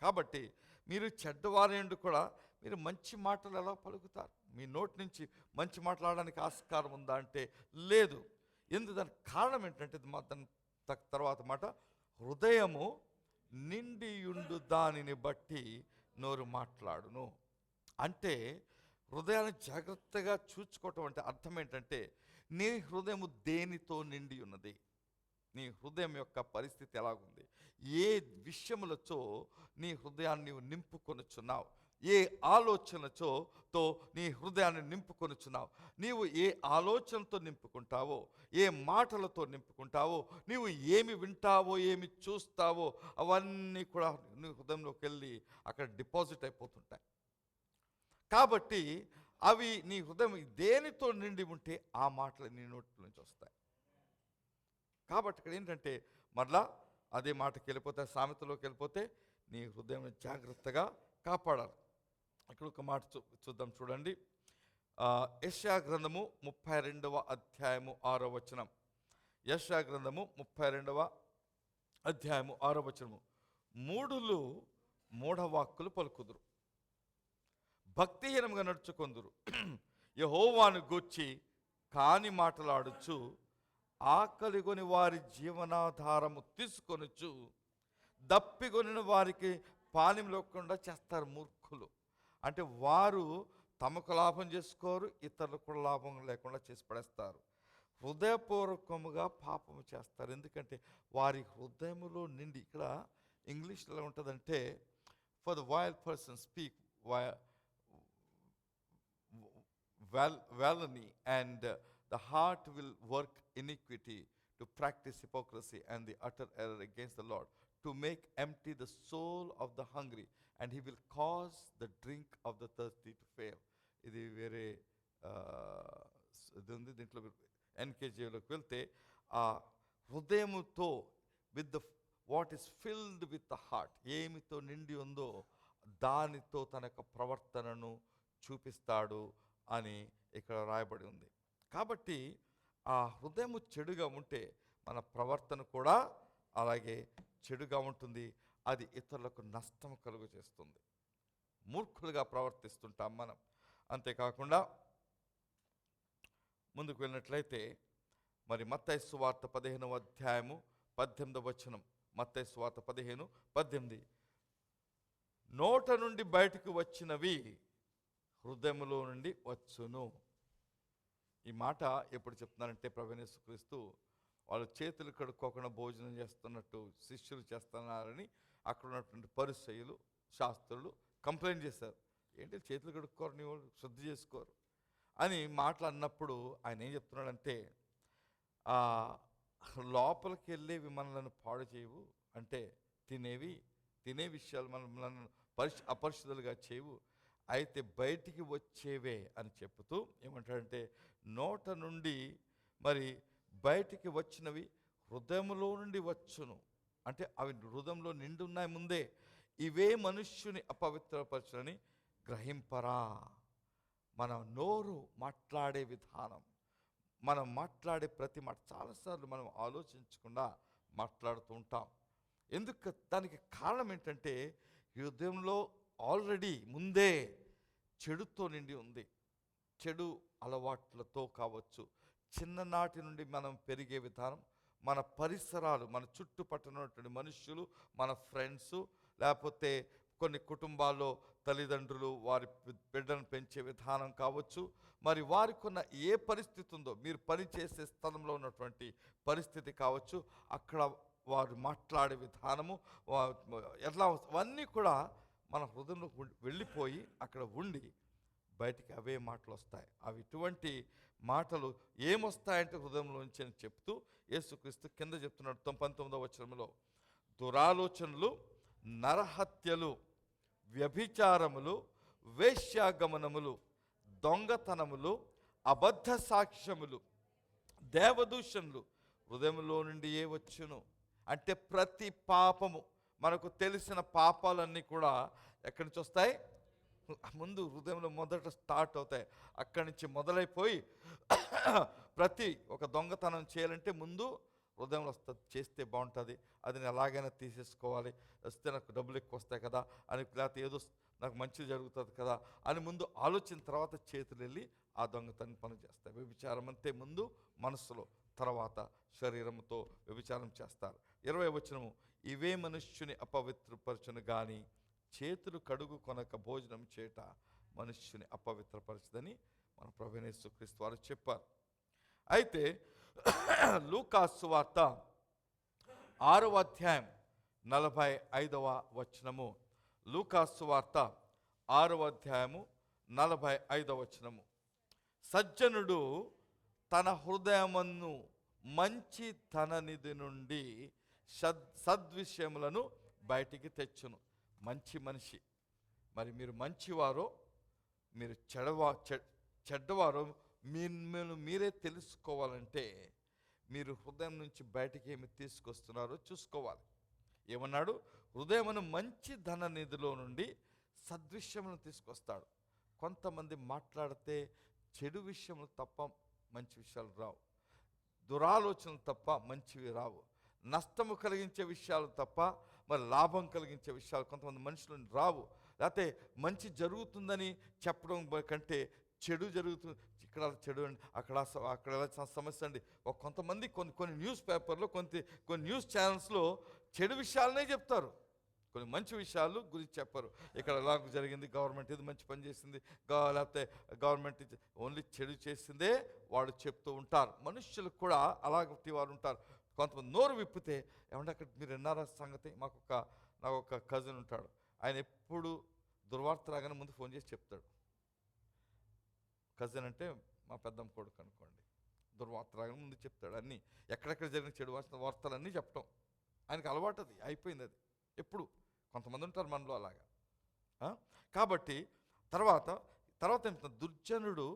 C: కాబట్టి మీరు చెడ్డవారేండు కూడా మీరు మంచి మాటలు ఎలా పలుకుతారు? మీ నోటి నుంచి మంచి మాట్లాడడానికి ఆస్కారం ఉందా అంటే లేదు. దానికి కారణం ఏంటంటే దాని తర్వాత మాట, హృదయము నిండియుండు దానిని బట్టి నోరు మాట్లాడును. అంటే హృదయాన్ని జాగ్రత్తగా చూసుకోవటం అంటే అర్థం ఏంటంటే, నీ హృదయము దేనితో నిండి ఉన్నది, నీ హృదయం యొక్క పరిస్థితి ఎలాగుంది, ఏ విషయములతో నీ హృదయాన్ని నీవు నింపుకొనుచున్నావు, ఏ ఆలోచనతో నీ హృదయాన్ని నింపుకొనుచున్నావు. నీవు ఏ ఆలోచనతో నింపుకుంటావో, ఏ మాటలతో నింపుకుంటావో, నీవు ఏమి వింటావో, ఏమి చూస్తావో అవన్నీ కూడా నీ హృదయంలోకి వెళ్ళి అక్కడ డిపాజిట్ అయిపోతుంటాయి. కాబట్టి అవి నీ హృదయం దేనితో నిండి ఉంటే ఆ మాటలు నీ నోటి నుంచి వస్తాయి. కాబట్టి ఇక్కడ ఏంటంటే మరలా అదే మాటకి వెళ్ళిపోతే, సామెతలోకి వెళ్ళిపోతే నీ హృదయం జాగ్రత్తగా కాపాడాలి. ఇక్కడ ఒక మాట చూద్దాం, చూడండి. యెషయా గ్రంథము 32వ అధ్యాయము 6వ వచనం. యెషయా గ్రంథము 32వ అధ్యాయము 6వ వచనము. మూఢులు మూఢవాక్కులు పలుకుదురు, భక్తిహీనంగా నడుచుకొందురు, యెహోవాను గూర్చి కాని మాటలాడుచు ఆకలిగొని వారి జీవనాధారము తీసుకొనుచు దప్పిగొనిన వారికి పానీయం లేకుండా చేస్తారు. మూర్ఖులు అంటే వారు తమకు లాభం చేసుకోరు, ఇతరులకు కూడా లాభం లేకుండా చేసి పడేస్తారు. హృదయపూర్వకముగా పాపము చేస్తారు. ఎందుకంటే వారి హృదయములో నిండి, ఇక్కడ ఇంగ్లీష్లో ఎలా ఉంటుందంటే, for the while person speak villainy and the heart will work iniquity to practice hypocrisy and the utter error against the Lord, to make empty the soul of the hungry, and he will cause the drink of the thirsty to fail. ఇది వేరే ఇది ఉంది. దీంట్లో ఎన్కేజీలోకి వెళ్తే ఆ హృదయముతో with the what is filled with the heart, ఏమితో నిండి ఉందో దానితో తన యొక్క ప్రవర్తనను చూపిస్తాడు అని ఇక్కడ రాయబడి ఉంది. కాబట్టి ఆ హృదయం చెడుగా ఉంటే మన ప్రవర్తన కూడా అలాగే చెడుగా ఉంటుంది. అది ఇతరులకు నష్టం కలుగు చేస్తుంది. మూర్ఖులుగా ప్రవర్తిస్తుంటాం మనం. అంతేకాకుండా ముందుకు వెళ్ళినట్లయితే మరి మత్తయి సువార్త 15వ అధ్యాయము 18వ వచనం. మత్తయి సువార్త 15:18. నోట నుండి బయటకు వచ్చినవి హృదయములో నుండి వచ్చును. ఈ మాట ఎప్పుడు చెప్తున్నారంటే ప్రభువైన యేసుక్రీస్తు వాళ్ళు చేతులు కడుక్కోకుండా భోజనం చేస్తున్నట్టు శిష్యులు చేస్తున్నారని అక్కడ ఉన్నటువంటి పరిసయ్యులు శాస్త్రులు కంప్లైంట్ చేశారు. ఏంటి చేతులు కడుక్కోరు, నీవు శుద్ధి చేసుకోరు అని మాట్లాడినప్పుడు ఆయన ఏం చెప్తున్నాడంటే, లోపలికి వెళ్ళేవి మనలను పాడు చేయవు, అంటే తినే విషయాలు మనల్ని అపరిశుద్ధులుగా చేయవు, అయితే బయటికి వచ్చేవే అని చెప్తూ ఏమంటాడంటే, నోట నుండి మరి బయటికి వచ్చినవి హృదయంలో నుండి వచ్చును. అంటే అవి హృదయంలో నిండి ఉన్నాయి ముందే. ఇవే మనుష్యుని అపవిత్రపరచునని గ్రహింపరా. మన నోరు మాట్లాడే విధానం, మనం మాట్లాడే ప్రతి మాట చాలాసార్లు మనం ఆలోచించకుండా మాట్లాడుతూ ఉంటాం. దానికి కారణం ఏంటంటే హృదయంలో ఆల్రెడీ ముందే చెడుతో నిండి ఉంది. చెడు అలవాట్లతో కావచ్చు, చిన్ననాటి నుండి మనం పెరిగే విధానం, మన పరిసరాలు, మన చుట్టుపక్కల మనుషులు, మన ఫ్రెండ్స్, లేకపోతే కొన్ని కుటుంబాల్లో తల్లిదండ్రులు వారి బిడ్డను పెంచే విధానం కావచ్చు, మరి వారికి ఉన్న ఏ పరిస్థితి ఉందో, మీరు పనిచేసే స్థలంలో ఉన్నటువంటి పరిస్థితి కావచ్చు, అక్కడ వారు మాట్లాడే విధానము ఎట్లా అవన్నీ కూడా మన హృదయంలో వెళ్ళిపోయి అక్కడ ఉండి బయటికి అవే మాటలు వస్తాయి. అవి ఇటువంటి మాటలు ఏమొస్తాయంటే హృదయంలోంచి అని చెప్తూ యేసుక్రీస్తు కింద చెప్తున్నాడు 19వ వచనంలో, దురాలోచనలు, నరహత్యలు, వ్యభిచారములు, వేశ్యాగమనములు, దొంగతనములు, అబద్ధ సాక్ష్యములు, దేవదూషణలు హృదయంలో నుండి ఏ వచ్చును. అంటే ప్రతి పాపము, మనకు తెలిసిన పాపాలన్నీ కూడా ఎక్కడి నుంచి వస్తాయి? ముందు హృదయంలో మొదట స్టార్ట్ అవుతాయి. అక్కడి నుంచి మొదలైపోయి ప్రతి ఒక దొంగతనం చేయాలంటే ముందు హృదయంలో వస్తుంది. చేస్తే బాగుంటుంది, అది నేను ఎలాగైనా తీసేసుకోవాలి, వస్తే నాకు డబ్బులు ఎక్కువ వస్తాయి కదా అని, లేకపోతే ఏదో నాకు మంచి జరుగుతుంది కదా అని ముందు ఆలోచన తర్వాత చేతులు వెళ్ళి ఆ దొంగతనం పని చేస్తాయి. వ్యభిచారం అంతే ముందు మనస్సులో, తర్వాత శరీరంతో వ్యభిచారం చేస్తారు. 20వ వచనము, ఇవే మనుష్యుని అపవిత్రపరచును గాని చేతులు కడుగు కొనక భోజనం చేయట మనుష్యుని అపవిత్రపరచదని మన ప్రభువైన యేసుక్రీస్తు వారు చెప్పారు. అయితే లూకా సువార్త 6వ అధ్యాయం 45వ వచనము. లూకా సువార్త 6వ అధ్యాయము 45వ వచనము. సజ్జనుడు తన హృదయమును మంచి ధననిధి నుండి సద్విషయములను బయటికి తెచ్చును. మంచి మనిషి, మరి మీరు మంచివారో మీరు చెడ్డవారో మీరే తెలుసుకోవాలంటే మీరు హృదయం నుంచి బయటికి ఏమి తీసుకొస్తున్నారో చూసుకోవాలి. ఏమన్నాడు? హృదయమును మంచి ధన నిధిలో నుండి సద్విషయములను తీసుకొస్తాడు. కొంతమంది మాట్లాడితే చెడు విషయములు తప్ప మంచి విషయాలు రావు, దురాలోచనలు తప్ప మంచివి రావు, నష్టము కలిగించే విషయాలు తప్ప మరి లాభం కలిగించే విషయాలు కొంతమంది మనుషులను రావు. లేకపోతే మంచి జరుగుతుందని చెప్పడం కంటే చెడు జరుగుతుంది, ఇక్కడ చెడు అండి, అక్కడ సమస్య అండి. కొంతమంది కొన్ని న్యూస్ పేపర్లో కొన్ని న్యూస్ ఛానల్స్లో చెడు విషయాలనే చెప్తారు, కొన్ని మంచి విషయాలు గురించి చెప్పరు. ఇక్కడ ఎలా జరిగింది, గవర్నమెంట్ ఇది మంచి పని చేసింది, లేకపోతే గవర్నమెంట్ ఓన్లీ చెడు చేసిందే వాడు చెప్తూ ఉంటారు. మనుషులకు కూడా అలాంటి వారు ఉంటారు. కొంతమంది నోరు విప్పితే, ఏమంటే అక్కడ మీరు విన్నారా సంగతి, నాకు ఒక కజిన్ ఉంటాడు, ఆయన ఎప్పుడు దుర్వార్త రాగానే ముందు ఫోన్ చేసి చెప్తాడు. కజిన్ అంటే మా పెద్దమ్మ కొడుకు అనుకోండి. దుర్వార్త రాగానే ముందు చెప్తాడు అన్నీ, ఎక్కడెక్కడ జరిగిన చెడు వార్తలన్నీ చెప్పడం ఆయనకు అలవాటు, అది అయిపోయింది. అది ఎప్పుడు కొంతమంది ఉంటారు మనలో అలాగా. కాబట్టి తర్వాత ఏమిటంటే, దుర్జనుడు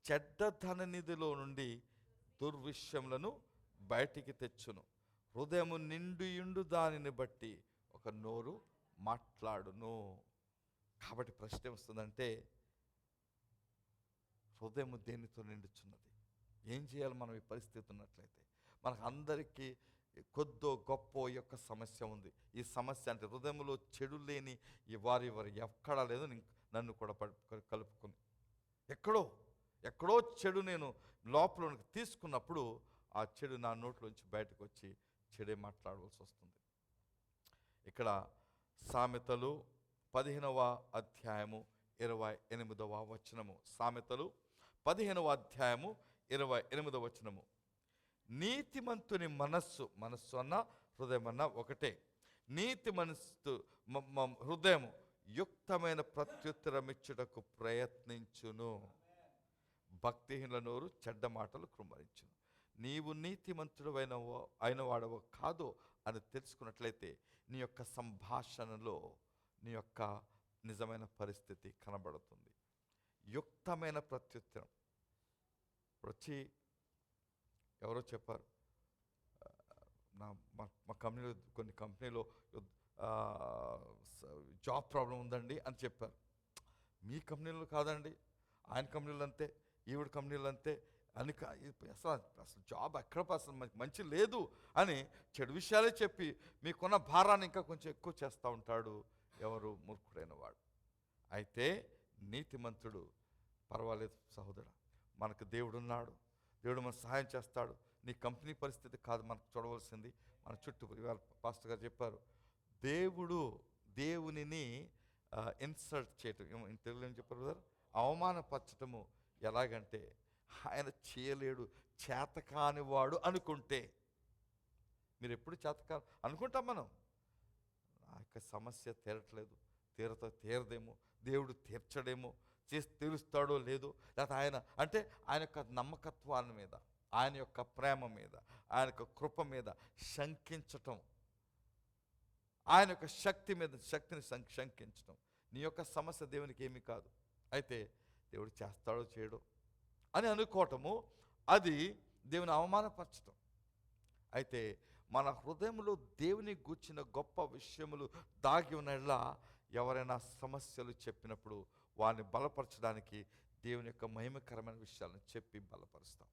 C: చెడ్డ ధననిధిలో నుండి దుర్విషయములను బయటికి తెచ్చును, హృదయము నిండియుండు దానిని బట్టి ఒక నోరు మాట్లాడును. కాబట్టి ప్రశ్న వస్తుందంటే, హృదయము దేనితో నిండుచున్నది? ఏం చేయాలి మనం ఈ పరిస్థితి ఉన్నట్లయితే? మనకు అందరికీ కొద్దో గొప్ప యొక్క సమస్య ఉంది. ఈ సమస్య అంటే హృదయంలో చెడు లేని ఈ వారి ఎక్కడా లేదు, నన్ను కూడా కలుపుకొని. ఎక్కడో చెడు నేను లోపలికి తీసుకున్నప్పుడు ఆ చెడు నా నోట్లోంచి బయటకు వచ్చి చెడే మాట్లాడవలసి వస్తుంది. ఇక్కడ సామెతలు 15వ అధ్యాయము 28వ వచనము. సామెతలు 15వ అధ్యాయము 28వ వచనము. నీతిమంతుని మనస్సు అన్న హృదయం అన్న ఒకటే. నీతి మనస్సు హృదయము యుక్తమైన ప్రత్యుత్తరమిచ్చుటకు ప్రయత్నించును. భక్తిహీనుల నోరు చెడ్డ మాటలు కృమ్మరించును. నీవు నీతిమంతుడు అయిన వాడవో కాదో అని తెలుసుకున్నట్లయితే నీ యొక్క సంభాషణలో నీ యొక్క నిజమైన పరిస్థితి కనబడుతుంది. యుక్తమైన ప్రత్యుత్తరం. వచ్చి ఎవరో చెప్పారు, మా కంపెనీలో కొన్ని కంపెనీలో జాబ్ ప్రాబ్లం ఉందండి అని చెప్పారు. మీ కంపెనీలో కాదండి, ఆయన కంపెనీలో అంతే, ఈవిడ కంపెనీలో అంతే అని అసలు జాబ్ ఎక్కడ అసలు మంచి లేదు అని చెడు విషయాలే చెప్పి మీకున్న భారాన్ని ఇంకా కొంచెం ఎక్కువ చేస్తూ ఉంటాడు ఎవరు? మూర్ఖుడైన వాడు. అయితే నీతిమంతుడు, పర్వాలేదు సహోదరా, మనకు దేవుడు ఉన్నాడు, దేవుడు మనకు సహాయం చేస్తాడు. నీ కంపెనీ పరిస్థితి కాదు మనకు చూడవలసింది, మన చుట్టూ. ఇవాళ పాస్టర్ గారు చెప్పారు, దేవునిని ఇన్సల్ట్ చేయటం, తెలుగులో ఏం చెప్పారు బ్రదర్? అవమానపరచటము. ఎలాగంటే ఆయన చేయలేడు, చేతకానివాడు అనుకుంటే. మీరు ఎప్పుడు చేతకాని అనుకుంటాం మనం. ఆ యొక్క సమస్య తీరట్లేదు, తీరదేమో, దేవుడు తీర్చడేమో, తీరుస్తాడో లేదో, లేకపోతే ఆయన యొక్క నమ్మకత్వాన్ని మీద, ఆయన యొక్క ప్రేమ మీద, ఆయన యొక్క కృప మీద శంకించటం, ఆయన యొక్క శక్తిని శంకించటం. నీ యొక్క సమస్య దేవునికి ఏమీ కాదు, అయితే దేవుడు చేస్తాడో చేయడో అని అనుకోవటము, అది దేవుని అవమానపరచటం. అయితే మన హృదయంలో దేవుని గూర్చిన గొప్ప విషయములు దాగి ఉన్నలా ఎవరైనా సమస్యలు చెప్పినప్పుడు వారిని బలపరచడానికి దేవుని యొక్క మహిమకరమైన విషయాలను చెప్పి బలపరుస్తాం.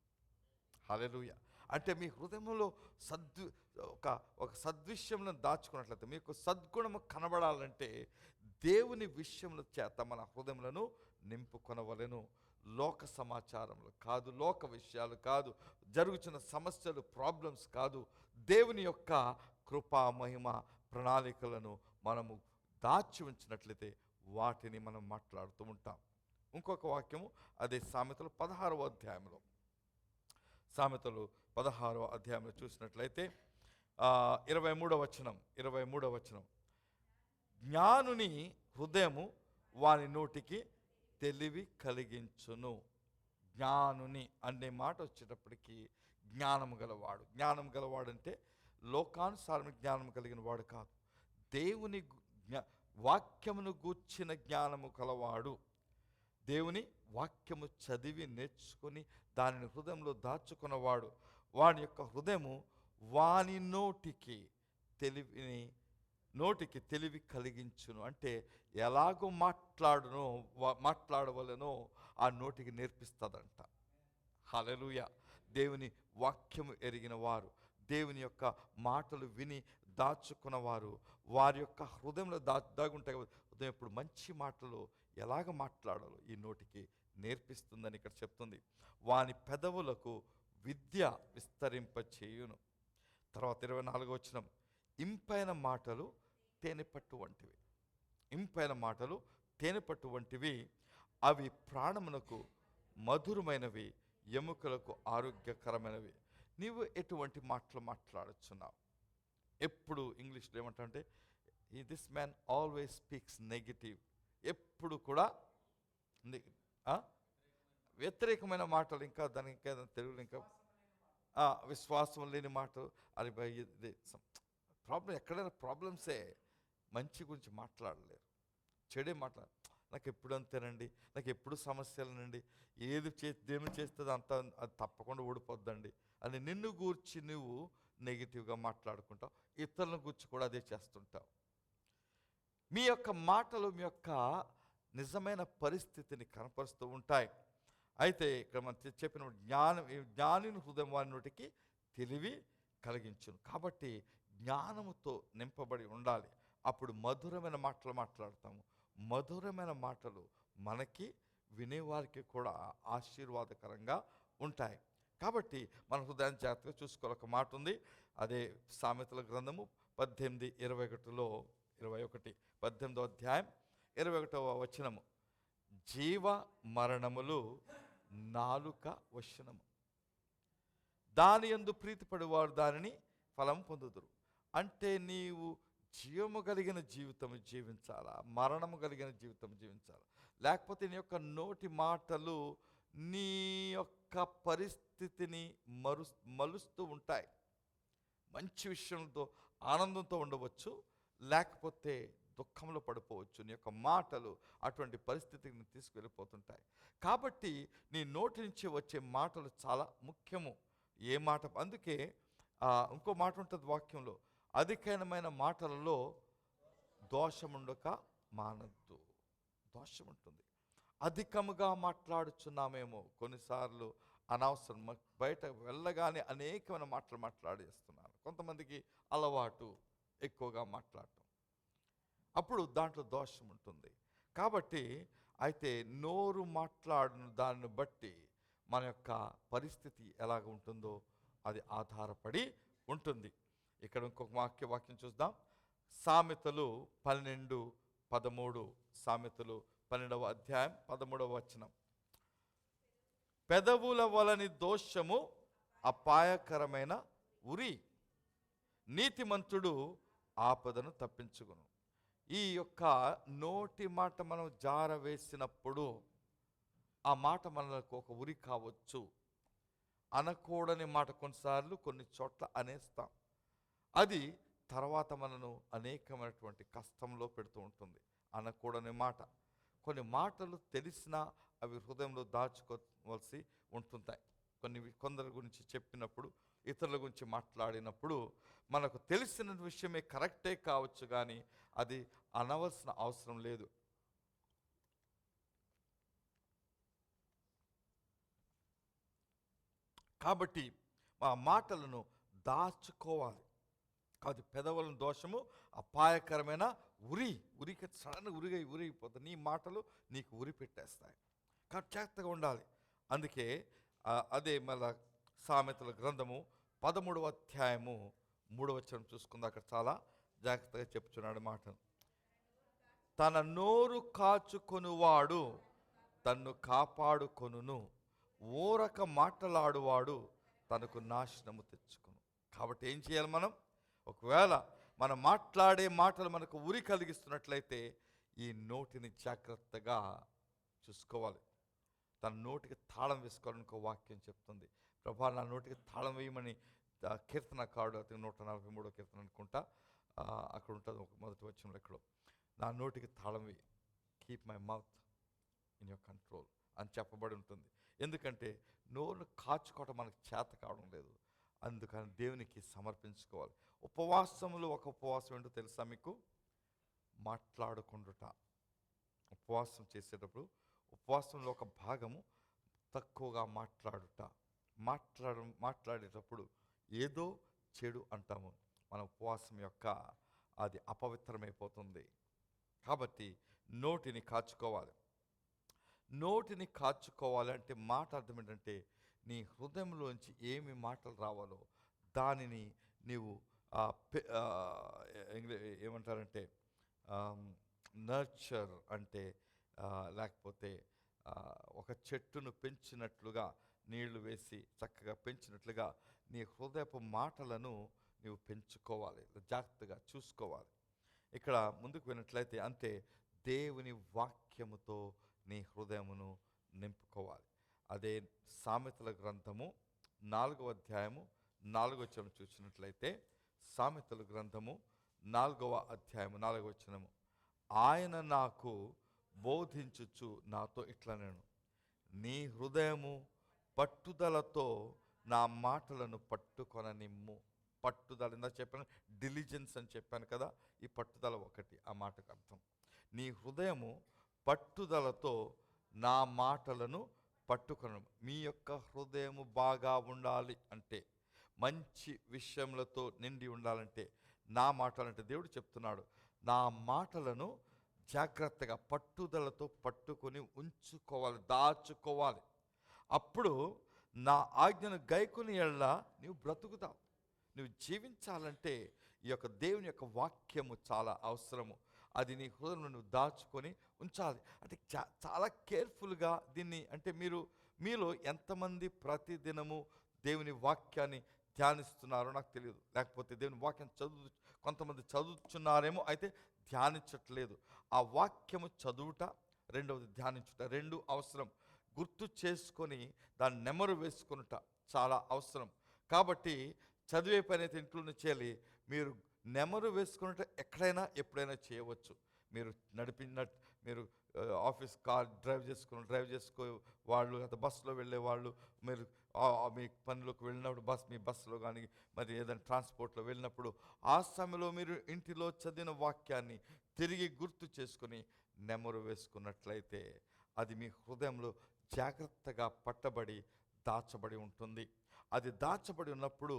C: హల్లెలూయా. అంటే మీ హృదయంలో ఒక సద్విషయంలో దాచుకున్నట్లయితే, మీకు సద్గుణము కనబడాలంటే దేవుని విషయముల చేత మన హృదయములను నింపుకొనవలెను. లోక సమాచారంలో కాదు, లోక విషయాలు కాదు, జరుగుతున్న సమస్యలు, ప్రాబ్లమ్స్ కాదు, దేవుని యొక్క కృపా మహిమ ప్రణాళికలను మనము దాచి ఉంచినట్లయితే వాటిని మనం మాట్లాడుతూ ఉంటాం. ఇంకొక వాక్యము అదే సామెతలు 16వ అధ్యాయంలో. సామెతలు 16వ అధ్యాయంలో చూసినట్లయితే 23వ వచనం. జ్ఞానుని హృదయము వాని నోటికి తెలివి కలిగించును. జ్ఞానుని అనే మాట వచ్చేటప్పటికి జ్ఞానము గలవాడు అంటే లోకానుసారమైన జ్ఞానం కలిగిన వాడు కాదు, దేవుని వాక్యమును గూర్చిన జ్ఞానము కలవాడు. దేవుని వాక్యము చదివి నేర్చుకొని దానిని హృదయంలో దాచుకున్నవాడు. వాని యొక్క హృదయము వాని నోటికి తెలివి కలిగించును. అంటే ఎలాగో మాట్లాడవలనో ఆ నోటికి నేర్పిస్తుందంట. హల్లెలూయా. దేవుని వాక్యము ఎరిగిన వారు, దేవుని యొక్క మాటలు విని దాచుకున్నవారు, వారి యొక్క హృదయంలో దాగుంటాయి. హృదయం ఇప్పుడు మంచి మాటలు ఎలాగ మాట్లాడాలో ఈ నోటికి నేర్పిస్తుందని ఇక్కడ చెప్తుంది. వాని పెదవులకు విద్య విస్తరింపచేయును. తర్వాత 24వ వచనం. ఇంపైన మాటలు తేనెపట్టు వంటివి, అవి ప్రాణమునకు మధురమైనవి, ఎముకలకు ఆరోగ్యకరమైనవి. నీవు ఎటువంటి మాటలు మాట్లాడుచున్నావు? ఎప్పుడు ఇంగ్లీష్లో ఏమంటారంటే, this man always speaks negative. ఎప్పుడు కూడా వ్యతిరేకమైన మాటలు, ఇంకా దానికి ఇంకా తెలుగులో ఇంకా విశ్వాసం లేని మాటలు. అది ప్రాబ్లం, ఎక్కడైనా ప్రాబ్లమ్సే. మంచి గురించి మాట్లాడలేరు, చెడే నాకు ఎప్పుడు అంతేనండి, నాకు ఎప్పుడు సమస్యలనండి, దేవుని చేస్తే అంతా అది తప్పకుండా ఓడిపోద్దండి అని నిన్ను గూర్చి నువ్వు నెగిటివ్గా మాట్లాడుకుంటావు. ఇతరులను గూర్చి కూడా అదే చేస్తుంటావు. మీ యొక్క మాటలు మీ యొక్క నిజమైన పరిస్థితిని కనపరుస్తూ ఉంటాయి. అయితే ఇక్కడ మనం చెప్పిన జ్ఞానిని హృదయం వారి నోటికి తెలివి కలిగించును. కాబట్టి జ్ఞానముతో నింపబడి ఉండాలి. అప్పుడు మధురమైన మాటలు మాట్లాడతాము. మధురమైన మాటలు మనకి వినేవారికి కూడా ఆశీర్వాదకరంగా ఉంటాయి. కాబట్టి మన హృదయాన్ని జాగ్రత్తగా చూసుకోవాలి. ఒక మాట ఉంది, అదే సామెతల గ్రంథము 18వ అధ్యాయం 21వ వచనము, జీవ మరణములు నాలుక వశనము, దాని యందు ప్రీతిపడివారు దానిని ఫలం పొందుదురు. అంటే నీవు జీవము కలిగిన జీవితం జీవించాలా, మరణము కలిగిన జీవితం జీవించాలా? లేకపోతే నీ యొక్క నోటి మాటలు నీ యొక్క పరిస్థితిని మలుస్తూ ఉంటాయి. మంచి విషయంతో ఆనందంతో ఉండవచ్చు, లేకపోతే దుఃఖంలో పడిపోవచ్చు. నీ యొక్క మాటలు అటువంటి పరిస్థితిని తీసుకువెళ్ళిపోతుంటాయి. కాబట్టి నీ నోటి నుంచి వచ్చే మాటలు చాలా ముఖ్యము. ఏ మాట, అందుకే ఇంకో మాట ఉంటుంది వాక్యంలో, అధికమైన మాటలలో దోషముండక మానద్దు. దోషం ఉంటుంది. అధికముగా మాట్లాడుచున్నామేమో కొన్నిసార్లు అనవసరం, బయట వెళ్ళగానే అనేకమైన మాటలు మాట్లాడేస్తున్నారు. కొంతమందికి అలవాటు ఎక్కువగా మాట్లాడటం, అప్పుడు దాంట్లో దోషం ఉంటుంది. కాబట్టి అయితే నోరు మాట్లాడిన దాన్ని బట్టి మన యొక్క పరిస్థితి ఎలాగ ఉంటుందో అది ఆధారపడి ఉంటుంది. ఇక్కడ ఇంకొక వాక్యం చూద్దాం. సామెతలు 12:13. సామెతలు 12వ అధ్యాయం 13వ వచనం, పెదవుల వలని దోషము అపాయకరమైన ఉరి, నీతిమంతుడు ఆపదను తప్పించుకును. ఈ యొక్క నోటి మాట మనం జారవేసినప్పుడు ఆ మాట మనకు ఒక ఉరి కావచ్చు. అనకూడని మాట కొన్నిసార్లు కొన్ని చోట్ల అనేస్తాం. అది తర్వాత మనను అనేకమైనటువంటి కష్టంలో పెడుతూ ఉంటుంది. అనకూడని మాట, కొన్ని మాటలు తెలిసినా అవి హృదయంలో దాచుకోవలసి ఉంటుంటాయి. కొందరి గురించి చెప్పినప్పుడు, ఇతరుల గురించి మాట్లాడినప్పుడు మనకు తెలిసిన విషయమే కరెక్టే కావచ్చు, కానీ అది అనవలసిన అవసరం లేదు. కాబట్టి ఆ మాటలను దాచుకోవాలి. అది పెదవులను దోషము అపాయకరమైన ఉరికి సడన్ ఉరిగిపోతుంది. నీ మాటలు నీకు ఉరి పెట్టేస్తాయి. కాబట్టి జాగ్రత్తగా ఉండాలి. అందుకే అదే మళ్ళా సామెతల గ్రంథము 13వ అధ్యాయము 3వ వచనం చూసుకుందాం. అక్కడ చాలా జాగ్రత్తగా చెప్తున్నాడు మాటను. తన నోరు కాచుకొనువాడు తన్ను కాపాడుకొనును, ఊరక మాటలాడువాడు తనకు నాశనము తెచ్చుకొను. కాబట్టి ఏం చేయాలి మనం? ఒకవేళ మనం మాట్లాడే మాటలు మనకు ఉరి కలిగిస్తున్నట్లయితే ఈ నోటిని జాగ్రత్తగా చూసుకోవాలి. తన నోటికి తాళం వేసుకోవాలని ఒక వాక్యం చెప్తుంది. ప్రభా, నా నోటికి తాళం వేయమని కీర్తనకారుడు, అతని 143వ కీర్తన అనుకుంటా, అక్కడ ఉంటుంది ఒక మొదటి వచనంలో ఎక్కడో, నా నోటికి తాళం వేయి, keep my mouth in your control అని చెప్పబడి ఉంటుంది. ఎందుకంటే నోరును కాచుకోవటం మనకు చేత కావడం లేదు. అందుకని దేవునికి సమర్పించుకోవాలి. ఉపవాసములు ఒక ఉపవాసం ఏంటో తెలుసా మీకు? మాట్లాడుకుండుట. ఉపవాసం చేసేటప్పుడు ఉపవాసంలో ఒక భాగము తక్కువగా మాట్లాడేటప్పుడు ఏదో చెడు అంటాము. మన ఉపవాసం యొక్క అది అపవిత్రమైపోతుంది. కాబట్టి నోటిని కాచుకోవాలి. నోటిని కాచుకోవాలంటే మాట అర్థం ఏంటంటే, నీ హృదయంలోంచి ఏమి మాటలు రావాలో దానిని నీవు ఏమంటారంటే నర్చర్ అంటే, లేకపోతే ఒక చెట్టును పెంచినట్లుగా, నీళ్లు వేసి చక్కగా పెంచినట్లుగా నీ హృదయపు మాటలను నీవు పెంచుకోవాలి, జాగ్రత్తగా చూసుకోవాలి. ఇక్కడ ముందుకు వెళ్ళినట్లయితే అంతే, దేవుని వాక్యముతో నీ హృదయమును నింపుకోవాలి. అదే సామెతల గ్రంథము 4వ అధ్యాయము 4వ వచనం చూసినట్లయితే, సామెతల గ్రంథము 4వ అధ్యాయము 4వ వచనము, ఆయన నాకు బోధించుచు నాతో ఇట్లా, నేను నీ హృదయము పట్టుదలతో నా మాటలను పట్టుకొననిమ్ము. పట్టుదల ఇందాక చెప్పాను, డిలిజెన్స్ అని చెప్పాను కదా, ఈ పట్టుదల ఒకటి ఆ మాటకు అర్థం. నీ హృదయము పట్టుదలతో నా మాటలను పట్టుకొనడం. మీ యొక్క హృదయము బాగా ఉండాలి అంటే, మంచి విషయములతో నిండి ఉండాలంటే, నా మాటలంటే దేవుడు చెప్తున్నాడు, నా మాటలను జాగ్రత్తగా పట్టుదలతో పట్టుకొని ఉంచుకోవాలి, దాచుకోవాలి. అప్పుడు నా ఆజ్ఞను గైకొని ఎడల నీవు బ్రతుకుతావు. నువ్వు జీవించాలంటే ఈ యొక్క దేవుని యొక్క వాక్యము చాలా అవసరము. అది నీ హృదయంలో నువ్వు దాచుకొని ఉంచాలి. అంటే చాలా కేర్ఫుల్గా దీన్ని, అంటే మీలో ఎంతమంది ప్రతిదినము దేవుని వాక్యాన్ని ధ్యానిస్తున్నారో నాకు తెలియదు. లేకపోతే దేవుని వాక్యం కొంతమంది చదువుతున్నారేమో, అయితే ధ్యానించట్లేదు. ఆ వాక్యము చదువుట, రెండవది ధ్యానించుట, రెండు అవసరం. గుర్తు చేసుకొని దాన్ని నెమరు వేసుకొనుట చాలా అవసరం. కాబట్టి చదివే పని అయితే ఇంట్లోనే చేయాలి. మీరు నెమరు వేసుకున్నట్టు ఎక్కడైనా ఎప్పుడైనా చేయవచ్చు. మీరు ఆఫీస్ కార్ డ్రైవ్ చేసుకో వాళ్ళు, లేదా బస్సులో వెళ్ళే వాళ్ళు, మీరు మీ పనిలోకి వెళ్ళినప్పుడు మీ బస్సులో కానీ మరి ఏదైనా ట్రాన్స్పోర్ట్లో వెళ్ళినప్పుడు ఆ సమయంలో మీరు ఇంటిలో చదివిన వాక్యాన్ని తిరిగి గుర్తు చేసుకుని నెమరు వేసుకున్నట్లయితే అది మీ హృదయంలో జాగ్రత్తగా పట్టబడి దాచబడి ఉంటుంది. అది దాచబడి ఉన్నప్పుడు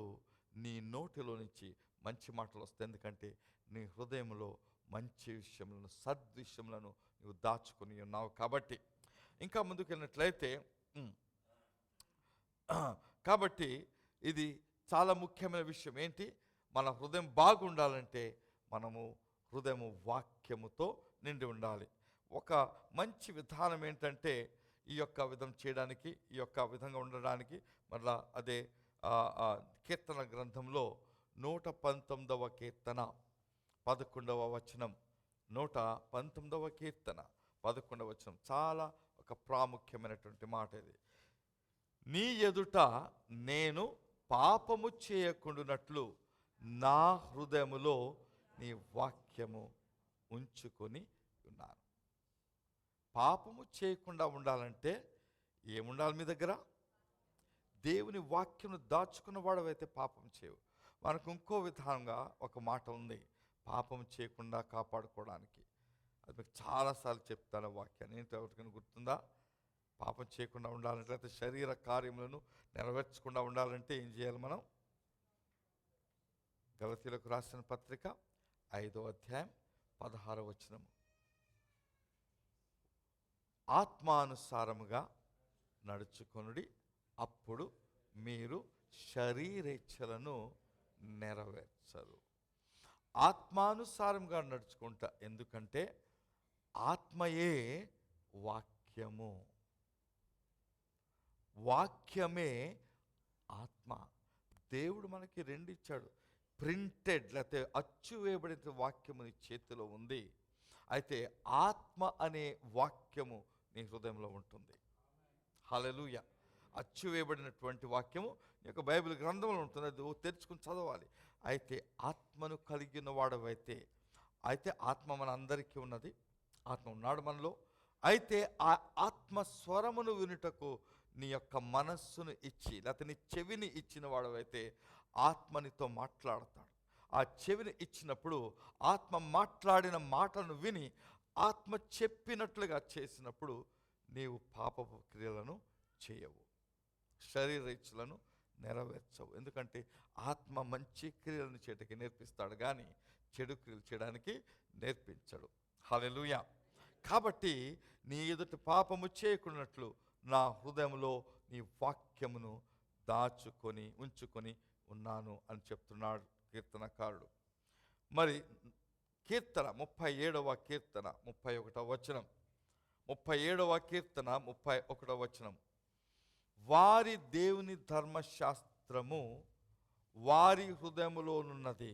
C: నీ నోటిలో నుంచి మంచి మాటలు వస్తాయి. ఎందుకంటే నీ హృదయంలో మంచి విషయములను, సద్విషయములను నువ్వు దాచుకొని ఉన్నావు కాబట్టి. ఇంకా ముందుకు వెళ్ళినట్లయితే, కాబట్టి ఇది చాలా ముఖ్యమైన విషయం. ఏంటి? మన హృదయం బాగుండాలంటే మనము హృదయము వాక్యముతో నిండి ఉండాలి. ఒక మంచి విధానం ఏంటంటే, ఈ యొక్క విధం చేయడానికి, ఈ యొక్క విధంగా ఉండడానికి, మరలా అదే కీర్తన గ్రంథంలో 119వ కీర్తన 11వ వచనం, 119వ కీర్తన 11వ వచనం చాలా ఒక ప్రాముఖ్యమైనటువంటి మాట ఇది. నీ ఎదుట నేను పాపము చేయకుండానట్లు నా హృదయములో నీ వాక్యము ఉంచుకొని ఉన్నాను. పాపము చేయకుండా ఉండాలంటే ఏముండాలి మీ దగ్గర? దేవుని వాక్యమును దాచుకున్న వాడవైతే పాపం చేయవు. మనకు ఇంకో విధంగా ఒక మాట ఉంది పాపం చేయకుండా కాపాడుకోవడానికి. అది మీకు చాలాసార్లు చెప్తాను వాక్యాన్ని. ఏంటో ఎవరికైనా గుర్తుందా? పాపం చేయకుండా ఉండాలంటే, అయితే శరీర కార్యములను నెరవేర్చకుండా ఉండాలంటే ఏం చేయాలి మనం? గలతీయులకు రాసిన పత్రిక 5వ అధ్యాయం 16వ వచనము, ఆత్మానుసారముగా నడుచుకొనుడి, అప్పుడు మీరు శరీరేచ్ఛలను నెరవేర్చరు. ఆత్మానుసారంగా నడుచుకుంటా. ఎందుకంటే ఆత్మయే వాక్యము, వాక్యమే ఆత్మ. దేవుడు మనకి రెండు ఇచ్చాడు. ప్రింటెడ్ లేకపోతే అచ్చు వేయబడిన వాక్యము నీ చేతిలో ఉంది. అయితే ఆత్మ అనే వాక్యము నీ హృదయంలో ఉంటుంది. హల్లెలూయా. అచ్చు వేయబడినటువంటి వాక్యము నీ యొక్క బైబిల్ గ్రంథంలో ఉంటుంది. అది తెరుచుకుని చదవాలి. అయితే ఆత్మను కలిగిన వాడవైతే, అయితే ఆత్మ మన అందరికీ ఉన్నది, ఆత్మ ఉన్నాడు మనలో. అయితే ఆ ఆత్మ స్వరమును వినుటకు నీ యొక్క మనస్సును ఇచ్చి, లేకపోతే నీ చెవిని ఇచ్చిన వాడవైతే ఆత్మనితో మాట్లాడతాడు. ఆ చెవిని ఇచ్చినప్పుడు ఆత్మ మాట్లాడిన మాటను విని ఆత్మ చెప్పినట్లుగా చేసినప్పుడు నీవు పాపపు క్రియలను చేయవు, శరీర ఇచ్ఛలను నెరవేర్చవు. ఎందుకంటే ఆత్మ మంచి క్రియలను చేయడానికి నేర్పిస్తాడు కానీ చెడు క్రియలు చేయడానికి నేర్పించడు. హల్లెలూయా. కాబట్టి నీ ఎదుట పాపము చేయకున్నట్లు నా హృదయంలో నీ వాక్యమును దాచుకొని ఉంచుకొని ఉన్నాను అని చెప్తున్నాడు కీర్తనకారుడు. మరి కీర్తన 37వ కీర్తన 31వ వచనం, 37వ కీర్తన 31వ వచనం, వారి దేవుని ధర్మశాస్త్రము వారి హృదయములోనున్నది,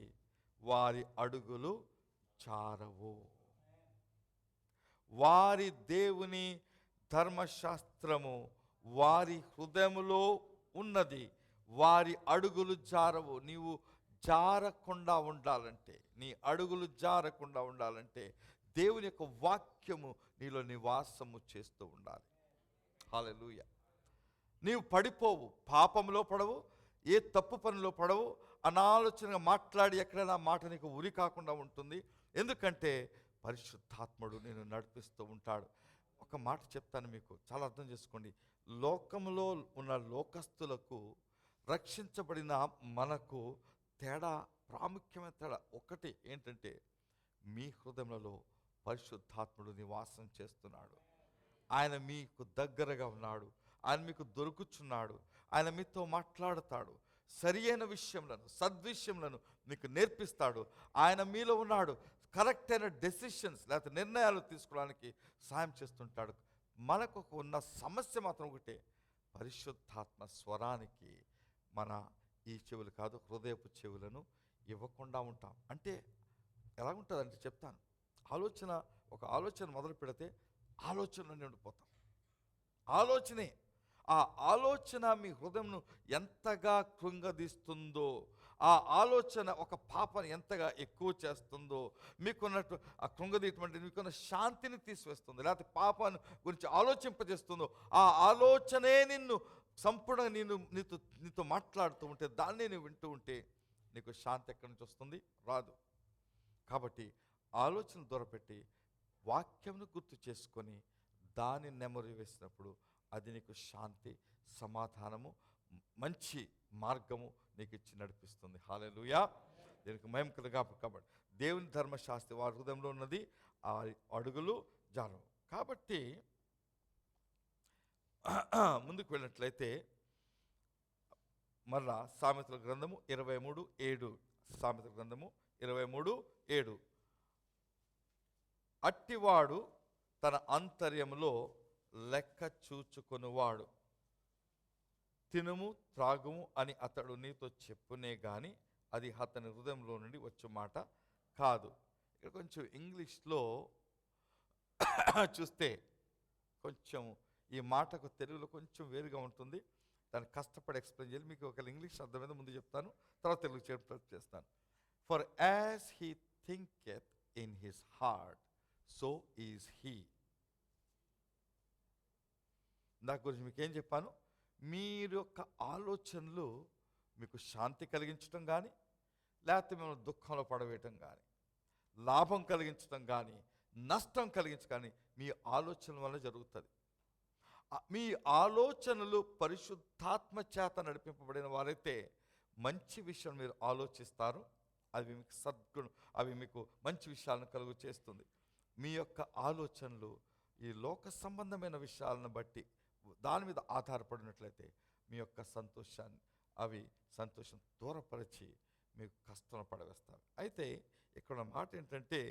C: వారి అడుగులు చారవు. వారి దేవుని ధర్మశాస్త్రము వారి హృదయములో ఉన్నది, వారి అడుగులు జారవు. నీవు జారకుండా ఉండాలంటే, నీ అడుగులు జారకుండా ఉండాలంటే దేవుని యొక్క వాక్యము నీలో నివాసము చేస్తూ ఉండాలి. హల్లెలూయా. నీవు పడిపోవు, పాపంలో పడవు, ఏ తప్పు పనిలో పడవు, అనాలోచనగా మాట్లాడి ఎక్కడైనా మాట నీకు ఉరి కాకుండా ఉంటుంది. ఎందుకంటే పరిశుద్ధాత్ముడు నేను నడిపిస్తూ ఉంటాడు. ఒక మాట చెప్తాను మీకు, చాలా అర్థం చేసుకోండి. లోకంలో ఉన్న లోకస్తులకు రక్షించబడిన మనకు తేడా, ప్రాముఖ్యమైన తేడా ఒకటి ఏంటంటే, మీ హృదయంలో పరిశుద్ధాత్ముడు నివాసం చేస్తున్నాడు. ఆయన మీకు దగ్గరగా ఉన్నాడు, ఆయన మీకు దొరుకుచున్నాడు, ఆయన మీతో మాట్లాడతాడు, సరి అయిన విషయములను, సద్విషయములను మీకు నేర్పిస్తాడు. ఆయన మీలో ఉన్నాడు, కరెక్ట్ అయిన డెసిషన్స్ లేకపోతే నిర్ణయాలు తీసుకోవడానికి సాయం చేస్తుంటాడు. మనకు ఉన్న సమస్య మాత్రం ఒకటే, పరిశుద్ధాత్మ స్వరానికి మన ఈ చెవులు కాదు, హృదయపు చెవులను ఇవ్వకుండా ఉంటాం. అంటే ఎలా ఉంటుందంటే చెప్తాను. ఒక ఆలోచన మొదలు పెడితే ఆలోచనలోనే ఉండిపోతాం. ఆలోచనే, ఆ ఆలోచన మీ హృదయంను ఎంతగా కృంగదీస్తుందో, ఆ ఆలోచన ఒక పాపను ఎంతగా ఎక్కువ చేస్తుందో, మీకున్నట్టు ఆ కృంగదీయటువంటి మీకున్న శాంతిని తీసివేస్తుంది, లేకపోతే పాపాన్ని గురించి ఆలోచింపజేస్తుందో, ఆ ఆలోచనే నిన్ను సంపూర్ణంగా నీతో మాట్లాడుతూ ఉంటే, దాన్ని నువ్వు వింటూ ఉంటే నీకు శాంతి ఎక్కడి నుంచి వస్తుంది? రాదు. కాబట్టి ఆలోచన దూరపెట్టి వాక్యంను గుర్తు చేసుకొని దాన్ని నెమరు వేసినప్పుడు అది నీకు శాంతి, సమాధానము, మంచి మార్గము నీకు ఇచ్చి నడిపిస్తుంది. హల్లెలూయా, దీనికి మహిమ కలుగా. కాబట్టి దేవుని ధర్మశాస్త్రి వారి హృదయంలో ఉన్నది ఆ అడుగులు జాను. కాబట్టి ముందుకు వెళ్ళినట్లయితే మరలా సామెతల గ్రంథము 23:7, సామెతల గ్రంథము 23:7, అట్టివాడు తన అంతర్యములో లెక్క చూచుకొనువాడు, తినుము త్రాగుము అని అతడు నీతో చెప్పునే గాని అది అతని హృదయంలో నుండి వచ్చే మాట కాదు. ఇక్కడ కొంచెం ఇంగ్లీష్లో చూస్తే కొంచెం ఈ మాటకు తెలుగులో కొంచెం వేరుగా ఉంటుంది. దాన్ని కష్టపడి ఎక్స్ప్లెయిన్ చేయాలి. మీకు ఒక ఇంగ్లీష్ అర్థమైందో ముందు చెప్తాను, తర్వాత తెలుగు చెప్పడం చేస్తాను. For as he thinketh in his heart so is he. దాని గురించి మీకు ఏం చెప్పాను? మీరు యొక్క ఆలోచనలు మీకు శాంతి కలిగించడం కానీ, లేకపోతే మిమ్మల్ని దుఃఖంలో పడవేయటం కానీ, లాభం కలిగించడం కానీ, నష్టం కలిగించడం కానీ మీ ఆలోచనల వల్ల జరుగుతుంది. మీ ఆలోచనలు పరిశుద్ధాత్మ చేత నడిపింపబడిన వారైతే మంచి విషయం మీరు ఆలోచిస్తారు, అవి మీకు సద్గుణం, అవి మీకు మంచి విషయాలను కలుగు చేస్తుంది. మీ యొక్క ఆలోచనలు ఈ లోక సంబంధమైన విషయాలను బట్టి దాని మీద ఆధారపడినట్లయితే మీ యొక్క సంతోషాన్ని అవి సంతోషం దూరపరిచి మీకు కష్టం పడవేస్తారు. అయితే ఇక్కడ మాట ఏంటంటే,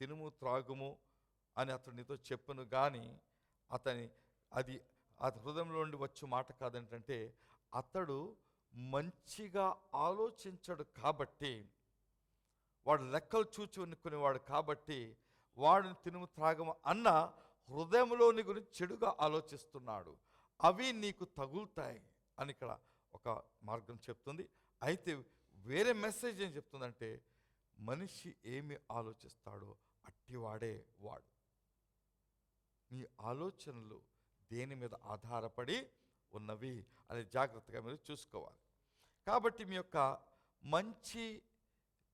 C: తినుము త్రాగుము అని అతడు నీతో చెప్పును కానీ అది హృదయంలో నుండి వచ్చే మాట కాదేంటంటే, అతడు మంచిగా ఆలోచించడు కాబట్టి, వాడు లెక్కలు చూచుకునేవాడు కాబట్టి వాడిని తినుము త్రాగము అన్న హృదయంలోని గురించి చెడుగా ఆలోచిస్తున్నాడు, అవి నీకు తగులుతాయి అని ఇక్కడ ఒక మార్గం చెప్తుంది. అయితే వేరే మెసేజ్ ఏం చెప్తుందంటే, మనిషి ఏమి ఆలోచిస్తాడో అట్టివాడే వాడు. మీ ఆలోచనలు దేని మీద ఆధారపడి ఉన్నవి అని జాగ్రత్తగా మీరు చూసుకోవాలి. కాబట్టి మీ యొక్క మంచి